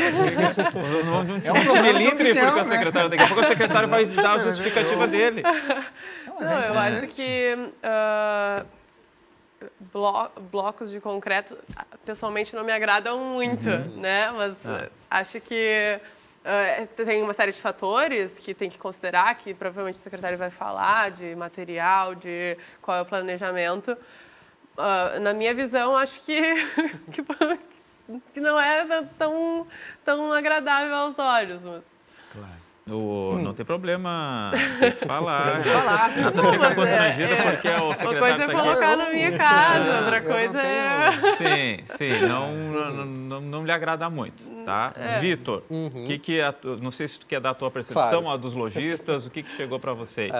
É um problema Milindre, pequeno, porque o né? secretário daqui a pouco o secretário vai dar a justificativa dele. Não, eu acho que blocos de concreto, pessoalmente, não me agradam muito, né? Mas acho que tem uma série de fatores que tem que considerar, que provavelmente o secretário vai falar, de material, de qual é o planejamento. Na minha visão, acho que não é tão agradável aos olhos, mas... Claro. Não tem problema, tem que falar. Tem que falar. Nada fica constrangida porque o secretário Uma coisa é está colocar na minha casa, outra coisa é... Sim, não lhe agrada muito, tá? Vitor, não sei se tu quer dar a tua percepção, a dos lojistas, o que chegou para você?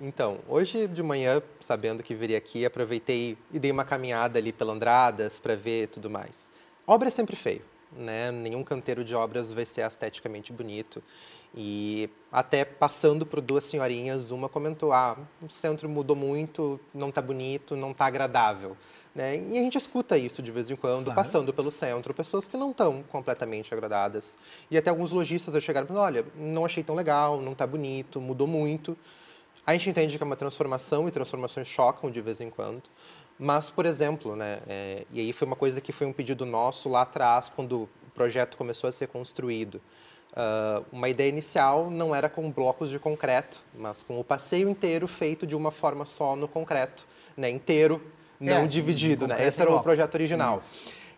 Então, hoje de manhã, sabendo que viria aqui, aproveitei e dei uma caminhada ali pela Andradas para ver tudo mais. Obra é sempre feio, né? Nenhum canteiro de obras vai ser esteticamente bonito. E até passando por duas senhorinhas, uma comentou, o centro mudou muito, não está bonito, não está agradável. né? E a gente escuta isso de vez em quando, passando pelo centro, pessoas que não estão completamente agradadas. E até alguns lojistas chegaram e falaram, olha, não achei tão legal, não está bonito, mudou muito. A gente entende que é uma transformação e transformações chocam de vez em quando. Mas, por exemplo, né, e aí foi uma coisa que foi um pedido nosso lá atrás, quando o projeto começou a ser construído. Uma ideia inicial não era com blocos de concreto, mas com o passeio inteiro feito de uma forma só no concreto, né, inteiro, não dividido, né? Esse era o projeto original.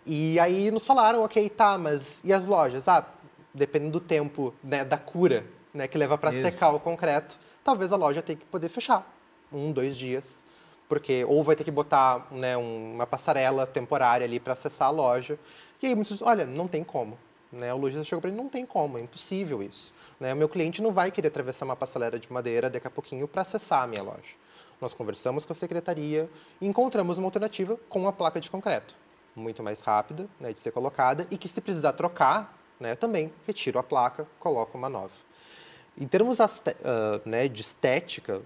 E aí nos falaram, ok, tá, mas e as lojas? Dependendo do tempo, né, da cura, né, que leva para secar o concreto, talvez a loja tenha que poder fechar 1, 2 dias, porque ou vai ter que botar, né, uma passarela temporária ali para acessar a loja. E aí muitos, olha, não tem como. Né, o lojista chegou para ele, não tem como, é impossível isso. Né, o meu cliente não vai querer atravessar uma passarela de madeira daqui a pouquinho para acessar a minha loja. Nós conversamos com a secretaria e encontramos uma alternativa com a placa de concreto, muito mais rápida, né, de ser colocada e que se precisar trocar, né, também retiro a placa, coloco uma nova. Em termos né, de estética,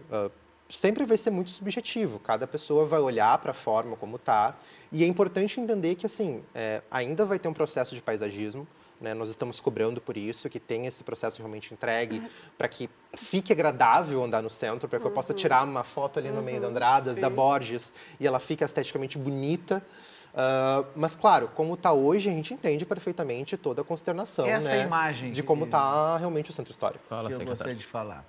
sempre vai ser muito subjetivo. Cada pessoa vai olhar para a forma como está e é importante entender que assim ainda vai ter um processo de paisagismo. Né, nós estamos cobrando por isso, que tenha esse processo realmente entregue, para que fique agradável andar no centro, para que eu possa tirar uma foto ali no meio da Andradas, da Borges, e ela fique esteticamente bonita. Mas, claro, como está hoje, a gente entende perfeitamente toda a consternação, essa né, imagem de como está realmente o centro histórico. Fala, eu secretário. gostaria de falar.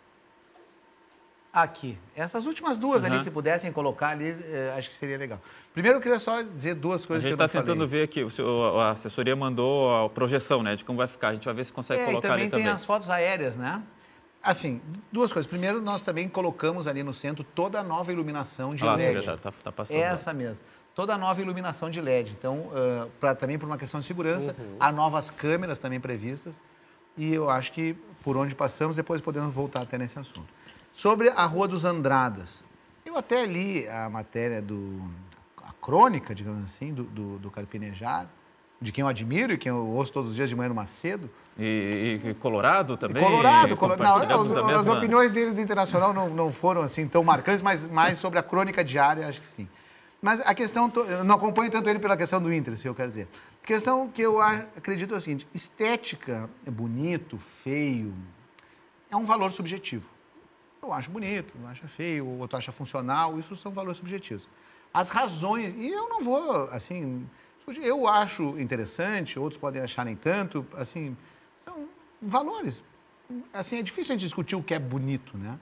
Aqui. Essas últimas duas ali, se pudessem colocar ali, acho que seria legal. Primeiro, eu queria só dizer duas coisas que eu não falei. A gente está tentando ver aqui, a assessoria mandou a projeção, né, de como vai ficar. A gente vai ver se consegue colocar ali também. Tem as fotos aéreas, né? Assim, duas coisas. Primeiro, nós também colocamos ali no centro toda a nova iluminação de LED. Secretário, tá passando. Essa mesmo. Toda a nova iluminação de LED. Então, também por uma questão de segurança, há novas câmeras também previstas. E eu acho que por onde passamos, depois podemos voltar até nesse assunto. Sobre a Rua dos Andradas. Eu até li a matéria a crônica, digamos assim, do Carpinejar, de quem eu admiro e quem eu ouço todos os dias de manhã no Macedo. E Colorado também? Colorado. Não, as opiniões dele do Internacional não foram assim tão marcantes, mas mais sobre a crônica diária, acho que sim. Mas a questão, eu não acompanho tanto ele pela questão do Inter, se eu quero dizer. A questão que eu acredito é o seguinte, estética é bonito, feio, é um valor subjetivo. Eu acho bonito, não acho feio, o outro acha funcional, isso são valores subjetivos. As razões, e eu não vou, assim, eu acho interessante, outros podem achar nem tanto, assim, são valores. Assim, é difícil a gente discutir o que é bonito, né?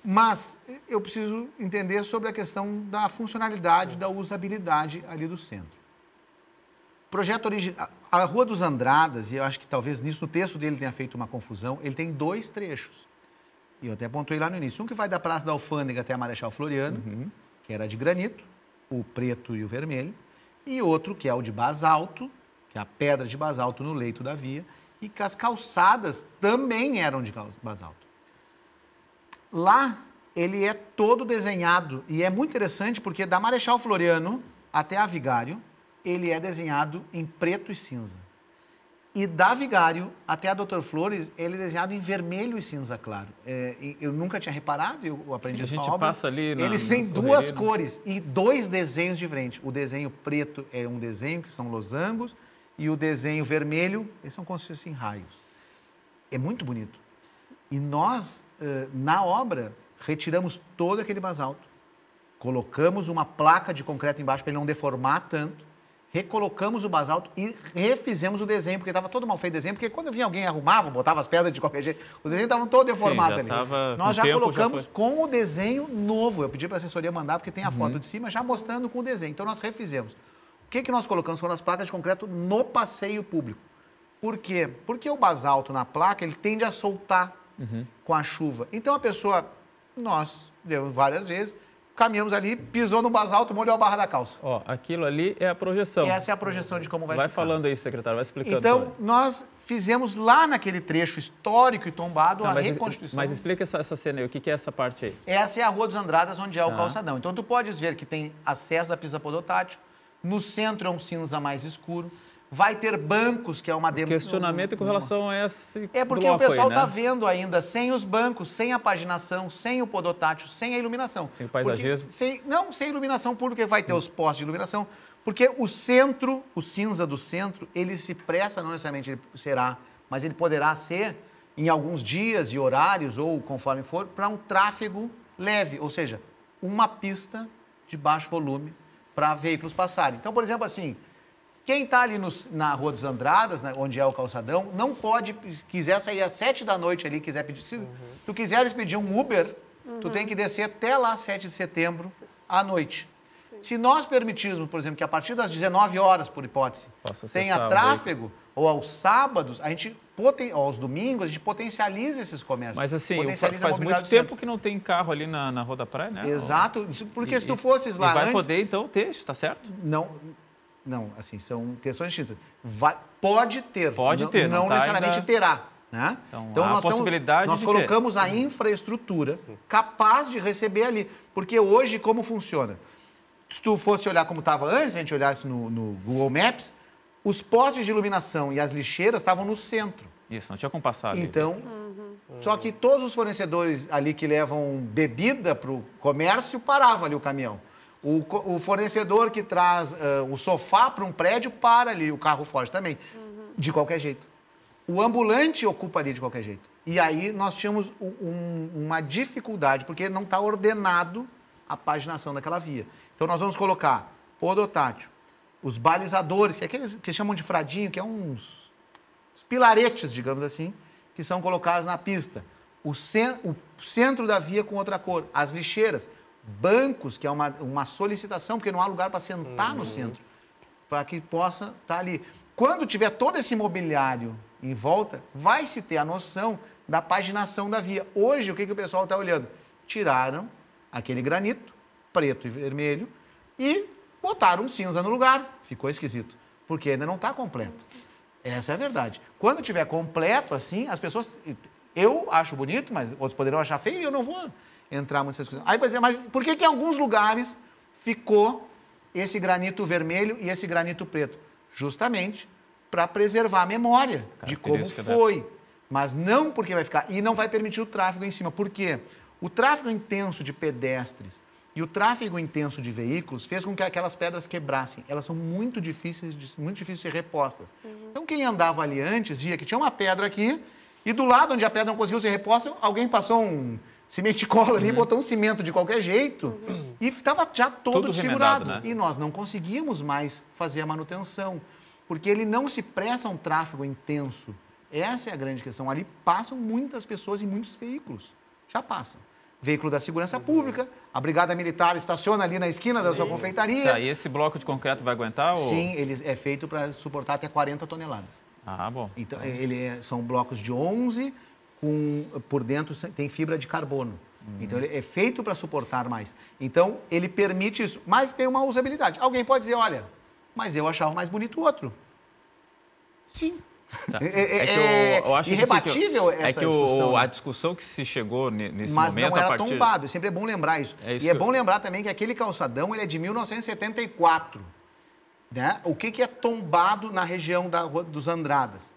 Mas eu preciso entender sobre a questão da funcionalidade, da usabilidade ali do centro. Projeto original, a Rua dos Andradas, e eu acho que talvez nisso, no texto dele tenha feito uma confusão, ele tem 2 trechos. E eu até apontei lá no início. Um que vai da Praça da Alfândega até a Marechal Floriano, que era de granito, o preto e o vermelho. E outro que é o de basalto, que é a pedra de basalto no leito da via, e que as calçadas também eram de basalto. Lá, ele é todo desenhado, e é muito interessante porque da Marechal Floriano até a Vigário, ele é desenhado em preto e cinza. E da Vigário até a Doutor Flores, ele é desenhado em vermelho e cinza claro. Eu nunca tinha reparado, eu aprendi isso com a obra. Passa ali eles têm 2 cores e 2 desenhos diferentes. O desenho preto é um desenho, que são losangos, e o desenho vermelho, eles são como se fossem raios. É muito bonito. E nós, na obra, retiramos todo aquele basalto, colocamos uma placa de concreto embaixo para ele não deformar tanto, recolocamos o basalto e refizemos o desenho, porque estava todo mal feito o desenho, porque quando vinha alguém arrumava, botava as pedras de qualquer jeito, os desenhos estavam todos deformados ali. Nós já colocamos com o desenho novo. Eu pedi para a assessoria mandar, porque tem a foto de cima, já mostrando com o desenho. Então, nós refizemos. O que nós colocamos? Foram as placas de concreto no passeio público. Por quê? Porque o basalto na placa, ele tende a soltar com a chuva. Então, a pessoa, nós, várias vezes, caminhamos ali, pisou no basalto, molhou a barra da calça. Ó, aquilo ali é a projeção. Essa é a projeção de como vai ficar. Vai falando aí, secretário, vai explicando. Então, nós fizemos lá naquele trecho histórico e tombado a reconstituição. Mas explica essa cena aí, o que é essa parte aí? Essa é a Rua dos Andradas, onde é o calçadão. Então, tu podes ver que tem acesso da pista podotátil, no centro é um cinza mais escuro, vai ter bancos, que é uma demanda. Questionamento com relação a esse É porque bloco o pessoal aí, está né? vendo ainda sem os bancos, sem a paginação, sem o podotátil, sem a iluminação. Sem o paisagismo. Sem iluminação pública, vai ter os postes de iluminação, porque o centro, o cinza do centro, ele se presta, não necessariamente ele será, mas ele poderá ser, em alguns dias e horários, ou conforme for, para um tráfego leve, ou seja, uma pista de baixo volume para veículos passarem. Então, por exemplo, assim, quem está ali na Rua dos Andradas, né, onde é o calçadão, não pode, quiser sair às 7 da noite ali, quiser pedir, se tu quiseres pedir um Uber, tu tem que descer até lá 7 de setembro à noite. Se nós permitirmos, por exemplo, que a partir das 19 horas, por hipótese, tenha tráfego, ou aos sábados, a gente ou aos domingos, a gente potencializa esses comércios. Mas assim, potencializa faz muito tempo que não tem carro ali na Rua da Praia, né? Exato, porque se tu fosses lá vai antes... poder, então, ter, está certo? Não, assim, são questões distintas. Pode ter. Pode ter, não tá necessariamente ainda... terá. Né? Então há nós possibilidade nós de colocamos a infraestrutura capaz de receber ali. Porque hoje, como funciona? Se tu fosse olhar como estava antes, a gente olhasse no Google Maps, os postes de iluminação e as lixeiras estavam no centro. Isso, não tinha como passar ali. Então, só que todos os fornecedores ali que levam bebida para o comércio paravam ali o caminhão. O fornecedor que traz o sofá para um prédio para ali, o carro foge também, de qualquer jeito. O ambulante ocupa ali de qualquer jeito. E aí nós tínhamos uma dificuldade, porque não está ordenado a paginação daquela via. Então nós vamos colocar podotátil, os balizadores, que é aqueles que chamam de fradinho, que é uns pilaretes, digamos assim, que são colocados na pista. O centro da via com outra cor, as lixeiras, bancos, que é uma solicitação, porque não há lugar para sentar no centro, para que possa estar ali. Quando tiver todo esse mobiliário em volta, vai se ter a noção da paginação da via. Hoje, o que o pessoal está olhando? Tiraram aquele granito, preto e vermelho, e botaram um cinza no lugar. Ficou esquisito, porque ainda não está completo. Essa é a verdade. Quando tiver completo, assim, as pessoas... Eu acho bonito, mas outros poderão achar feio e eu não vou entrar muito nessa discussão. Aí, mas por que em alguns lugares ficou esse granito vermelho e esse granito preto? Justamente para preservar a memória de como foi. Mas não porque vai ficar... E não vai permitir o tráfego em cima. Por quê? O tráfego intenso de pedestres e o tráfego intenso de veículos fez com que aquelas pedras quebrassem. Elas são muito difíceis de ser repostas. Então, quem andava ali antes via que tinha uma pedra aqui e do lado onde a pedra não conseguiu ser reposta, alguém passou um cimento cola ali, botou um cimento de qualquer jeito e estava já todo desfigurado. Né? E nós não conseguimos mais fazer a manutenção, porque ele não se presta a um tráfego intenso. Essa é a grande questão. Ali passam muitas pessoas e muitos veículos. Já passam. Veículo da segurança pública, a Brigada Militar estaciona ali na esquina da sua confeitaria. Tá, e esse bloco de concreto vai aguentar? Ou... Sim, ele é feito para suportar até 40 toneladas. Ah, bom. Então, são blocos de 11, por dentro tem fibra de carbono. Então, ele é feito para suportar mais. Então, ele permite isso, mas tem uma usabilidade. Alguém pode dizer, olha, mas eu achava mais bonito o outro. Sim. Tá. Eu acho irrebatível essa discussão. A discussão que se chegou nesse mas momento... Mas não era tombado, sempre é bom lembrar isso. Isso e é bom lembrar também que aquele calçadão ele é de 1974. Né? O que é tombado na região da Rua dos Andradas?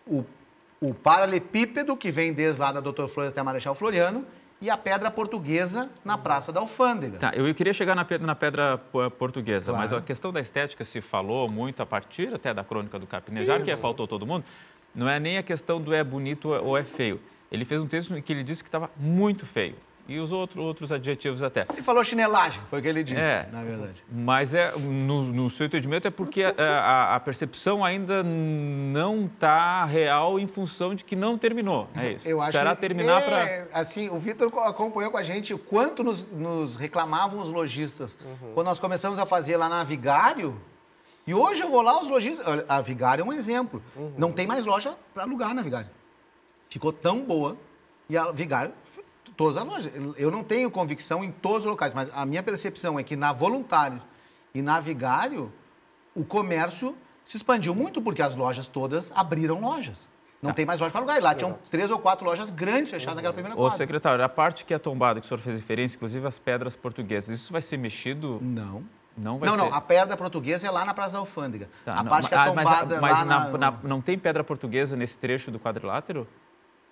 O paralelepípedo, que vem desde lá da Doutor Flores até Marechal Floriano, e a pedra portuguesa na Praça da Alfândega. Tá, eu queria chegar na pedra portuguesa, Claro. mas a questão da estética se falou muito a partir até da crônica do Carpinejar, que pautou todo mundo. Não é nem a questão do é bonito ou é feio. Ele fez um texto em que ele disse que estava muito feio. E os outros adjetivos até. Ele falou chinelagem, foi o que ele disse, na verdade. Mas no seu entendimento é porque a percepção ainda não está real em função de que não terminou. É isso. Eu acho Esperar que terminar para... Assim, o Vitor acompanhou com a gente o quanto nos reclamavam os lojistas. Quando nós começamos a fazer lá na Vigário, e hoje eu vou lá, os lojistas... A Vigário é um exemplo. Não tem mais loja para alugar na Vigário. Ficou tão boa. E a Vigário... Todas as lojas. Eu não tenho convicção em todos os locais, mas a minha percepção é que na Voluntários e na Vigário, o comércio se expandiu muito, porque as lojas todas abriram lojas. Não tem mais loja para alugar. E lá tinham 3 ou 4 lojas grandes fechadas naquela primeira quadra. Ô, secretário, a parte que é tombada, que o senhor fez referência, inclusive as pedras portuguesas, isso vai ser mexido? Não. Não vai Não, ser. não, a Pedra Portuguesa é lá na Praça da Alfândega. Tá, a não, parte que é tombada mas lá não tem Pedra Portuguesa nesse trecho do quadrilátero?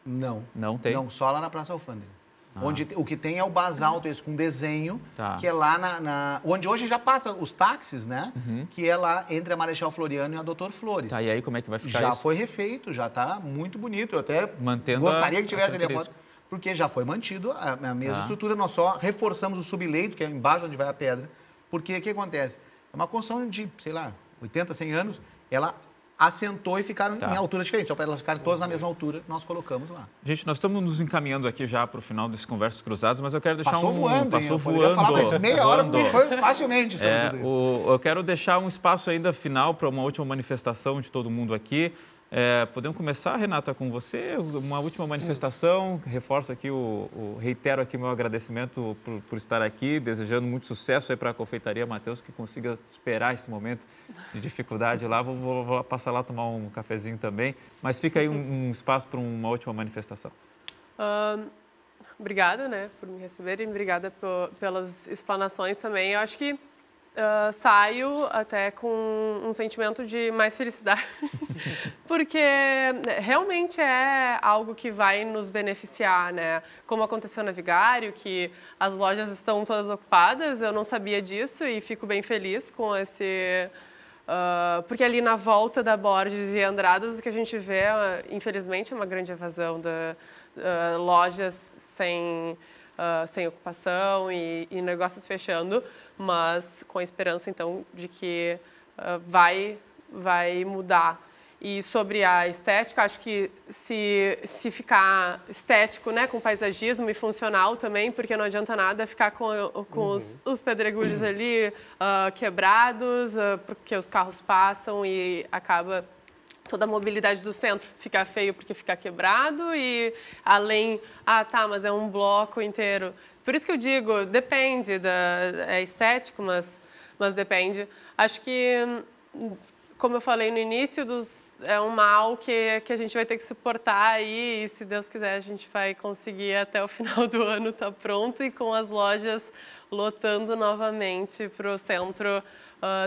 Não. Não tem? Não, só lá na Praça da Alfândega. Onde o que tem é o basalto, esse com desenho, Tá. que é lá onde hoje já passa os táxis, né? Que é lá entre a Marechal Floriano e a Doutor Flores. Tá, e aí como é que vai ficar Já isso? foi refeito, já está muito bonito. Eu até Mantendo gostaria a que tivesse ali a foto, característica. porque já foi mantido a mesma Tá. estrutura, nós só reforçamos o subleito, que é embaixo onde vai a pedra. Porque o que acontece? É uma construção de, sei lá, 80, 100 anos, ela assentou e ficaram Tá. em altura diferente. Só para elas ficarem todas na mesma altura, nós colocamos lá. Gente, nós estamos nos encaminhando aqui já para o final desse Conversas Cruzadas, mas eu quero deixar Passou voando, Passou hein? Eu poderia falar mais meia hora facilmente sobre tudo isso. Eu quero deixar um espaço ainda final para uma última manifestação de todo mundo aqui. Podemos começar, Renata, com você? Uma última manifestação. Reforço aqui, reitero aqui o meu agradecimento por estar aqui, desejando muito sucesso aí para a Confeitaria Mateus, que consiga superar esse momento de dificuldade lá. Vou passar lá tomar um cafezinho também, mas fica aí um espaço para uma última manifestação. Obrigada, né, por me receberem, obrigada pelas explanações também. Eu acho que saio até com um sentimento de mais felicidade, porque realmente é algo que vai nos beneficiar, né? Como aconteceu na Vigário, que as lojas estão todas ocupadas, eu não sabia disso e fico bem feliz com esse... porque ali na volta da Borges e Andradas, o que a gente vê, infelizmente, é uma grande evasão de lojas sem ocupação e negócios fechando, mas com a esperança, então, de que vai mudar. E sobre a estética, acho que se ficar estético, né, com paisagismo e funcional também, porque não adianta nada ficar com os pedregulhos ali quebrados, porque os carros passam e acaba toda a mobilidade do centro ficar feio porque fica quebrado e além... mas é um bloco inteiro. Por isso que eu digo, depende, é estético, mas depende. Acho que, como eu falei no início, é um mal que a gente vai ter que suportar aí e, se Deus quiser, a gente vai conseguir até o final do ano estar pronto e com as lojas lotando novamente para o centro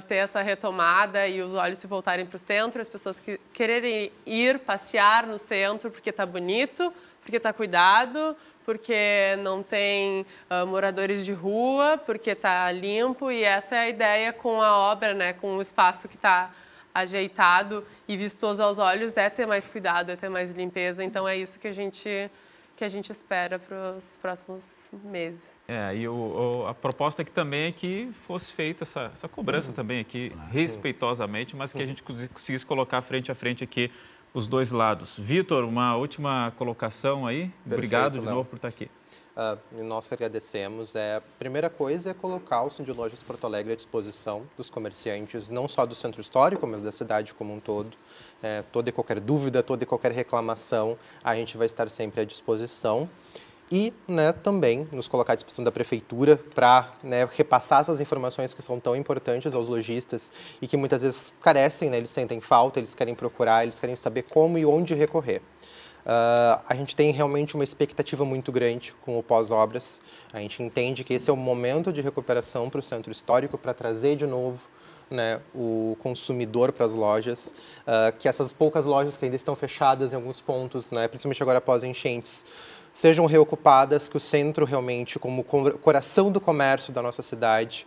ter essa retomada e os olhos se voltarem para o centro, as pessoas que quererem ir passear no centro porque está bonito, porque está cuidado, porque não tem moradores de rua, porque está limpo, e essa é a ideia com a obra, né? Com o espaço que está ajeitado e vistoso aos olhos, é ter mais cuidado, é ter mais limpeza. Então é isso que a gente espera para os próximos meses. E a proposta aqui também é que fosse feita essa cobrança também aqui, respeitosamente, mas que a gente conseguisse colocar frente a frente aqui os dois lados. Vitor, uma última colocação aí. Perfeito, obrigado de Léo. novo por estar aqui. Nós que agradecemos. A primeira coisa é colocar o Cindy Lojas Porto Alegre à disposição dos comerciantes, não só do centro histórico, mas da cidade como um todo. Toda e qualquer dúvida, toda e qualquer reclamação, a gente vai estar sempre à disposição. E também nos colocar à disposição da Prefeitura para repassar essas informações que são tão importantes aos lojistas e que muitas vezes carecem, eles sentem falta, eles querem procurar, eles querem saber como e onde recorrer. A gente tem realmente uma expectativa muito grande com o pós-obras. A gente entende que esse é o momento de recuperação para o centro histórico, para trazer de novo o consumidor para as lojas, que essas poucas lojas que ainda estão fechadas em alguns pontos, principalmente agora após enchentes, sejam reocupadas, que o centro realmente, como coração do comércio da nossa cidade,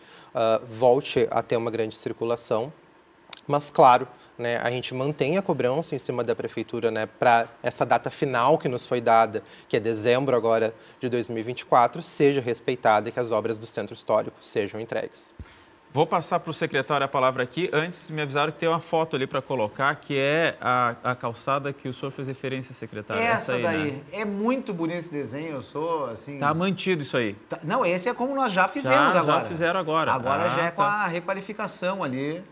volte a ter uma grande circulação. Mas, claro, a gente mantém a cobrança em cima da Prefeitura para essa data final que nos foi dada, que é dezembro agora de 2024, seja respeitada e que as obras do Centro Histórico sejam entregues. Vou passar para o secretário a palavra aqui. Antes, me avisaram que tem uma foto ali para colocar, que é a calçada que o senhor fez referência, secretário. Essa aí, daí. né? É muito bonito esse desenho, eu sou assim... Tá mantido isso aí. Não, esse é como nós já fizemos agora. Já fizeram agora. Agora já é com a requalificação ali.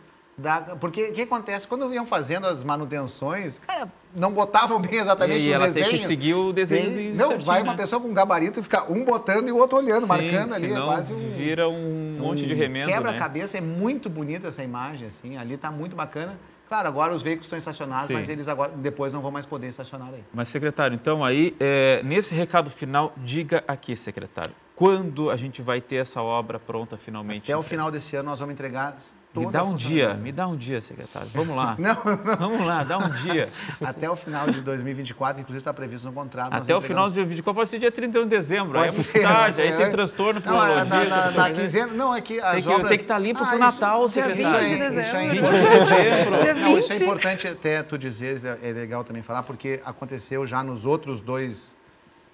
Porque o que acontece? Quando iam fazendo as manutenções, cara, não botavam bem exatamente e o ela desenho. tem que seguir o desenho Não, certinho, vai uma pessoa com um gabarito e fica um botando e o outro olhando, marcando ali. Senão É quase vira um monte de remendo, quebra-cabeça, é muito bonita essa imagem, assim, ali tá muito bacana. Claro, agora os veículos estão estacionados, mas eles agora, depois não vão mais poder estacionar aí. Mas, secretário, então aí, nesse recado final, diga aqui, secretário, Quando a gente vai ter essa obra pronta finalmente? Até o final desse ano nós vamos entregar toda Me dá um dia, secretário. Vamos lá. Não. Vamos lá, dá um dia. Até o final de 2024, inclusive está previsto no contrato. Até o final de 2024 pode ser dia 31 de dezembro. Aí é muito ser, tarde, aí tem transtorno pro lojista. Na quinzena, não, é que as obras... Tem que estar limpo pro Natal, secretário. 20 de dezembro. 20 de dezembro. Dia Não, isso é 20. importante até tu dizer, é legal também falar, porque aconteceu já nos outros dois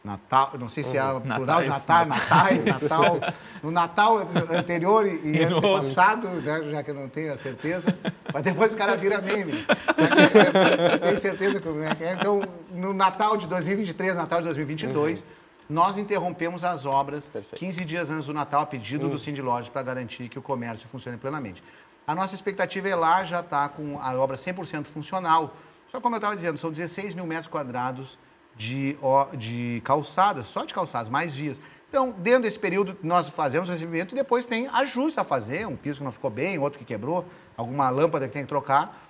Natal, não sei se é plural de natais, Natal, no Natal anterior e ano passado, né, já que eu não tenho a certeza, mas depois o cara vira meme. Eu tenho certeza como é que é. Então, no Natal de 2023, Natal de 2022, nós interrompemos as obras 15 dias antes do Natal, a pedido do Cindy Lojas, para garantir que o comércio funcione plenamente. A nossa expectativa é lá já estar com a obra 100% funcional. Só como eu estava dizendo, são 16 mil metros quadrados de calçadas, só de calçadas, mais vias. Então, dentro desse período, nós fazemos o recebimento e depois tem ajustes a fazer, um piso que não ficou bem, outro que quebrou, alguma lâmpada que tem que trocar,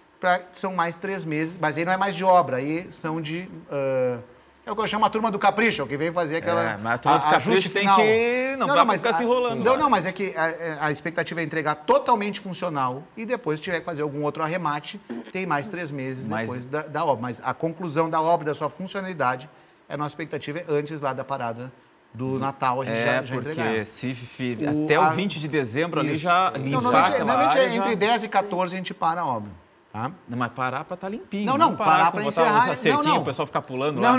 são mais 3 meses, mas aí não é mais de obra, aí são de... é o que eu chamo a turma do capricho, que vem fazer aquela... mas a turma do capricho tem que... Não dá pra ficar se enrolando. Não, mas é que a expectativa é entregar totalmente funcional e depois, se tiver que fazer algum outro arremate, tem mais 3 meses depois da obra. Mas a conclusão da obra, da sua funcionalidade, a nossa expectativa é antes lá da parada do Natal, a gente já entregar. Porque até o 20 de dezembro ali já limpar aquela normalmente área... Entre 10 e 14 a gente para a obra. Tá? Não, mas parar para estar limpinho. Não, parar para encerrar. O pessoal ficar pulando lá.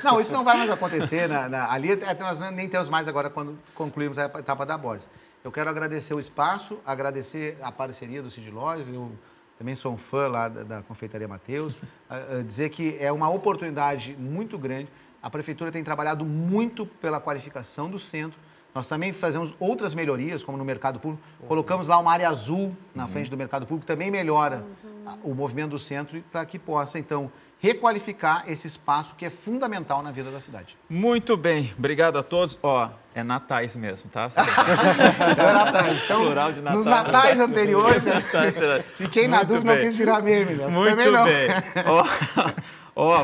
Não, isso não vai mais acontecer. Ali nós nem temos mais agora quando concluirmos a etapa da Borges. Eu quero agradecer o espaço, agradecer a parceria do Cindy Lojas. Eu também sou um fã lá da Confeitaria Mateus. Dizer que é uma oportunidade muito grande. A Prefeitura tem trabalhado muito pela qualificação do centro. Nós também fazemos outras melhorias, como no mercado público. Colocamos lá uma área azul na frente do mercado público, também melhora o movimento do centro para que possa, então, requalificar esse espaço que é fundamental na vida da cidade. Muito bem, obrigado a todos. É natais mesmo, tá? É natais. Então, plural de Natal, nos natais anteriores, fiquei na dúvida, não quis virar meme, né? Muito também não. bem.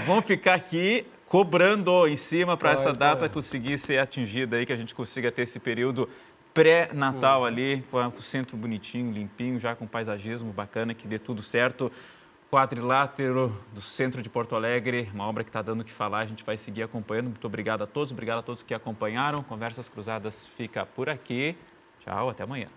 Vamos ficar aqui cobrando em cima para essa data conseguir ser atingida aí, que a gente consiga ter esse período pré-natal ali, com o centro bonitinho, limpinho, já com paisagismo bacana, que dê tudo certo. Quadrilátero do centro de Porto Alegre, uma obra que está dando o que falar, a gente vai seguir acompanhando. Muito obrigado a todos que acompanharam. Conversas Cruzadas fica por aqui. Tchau, até amanhã.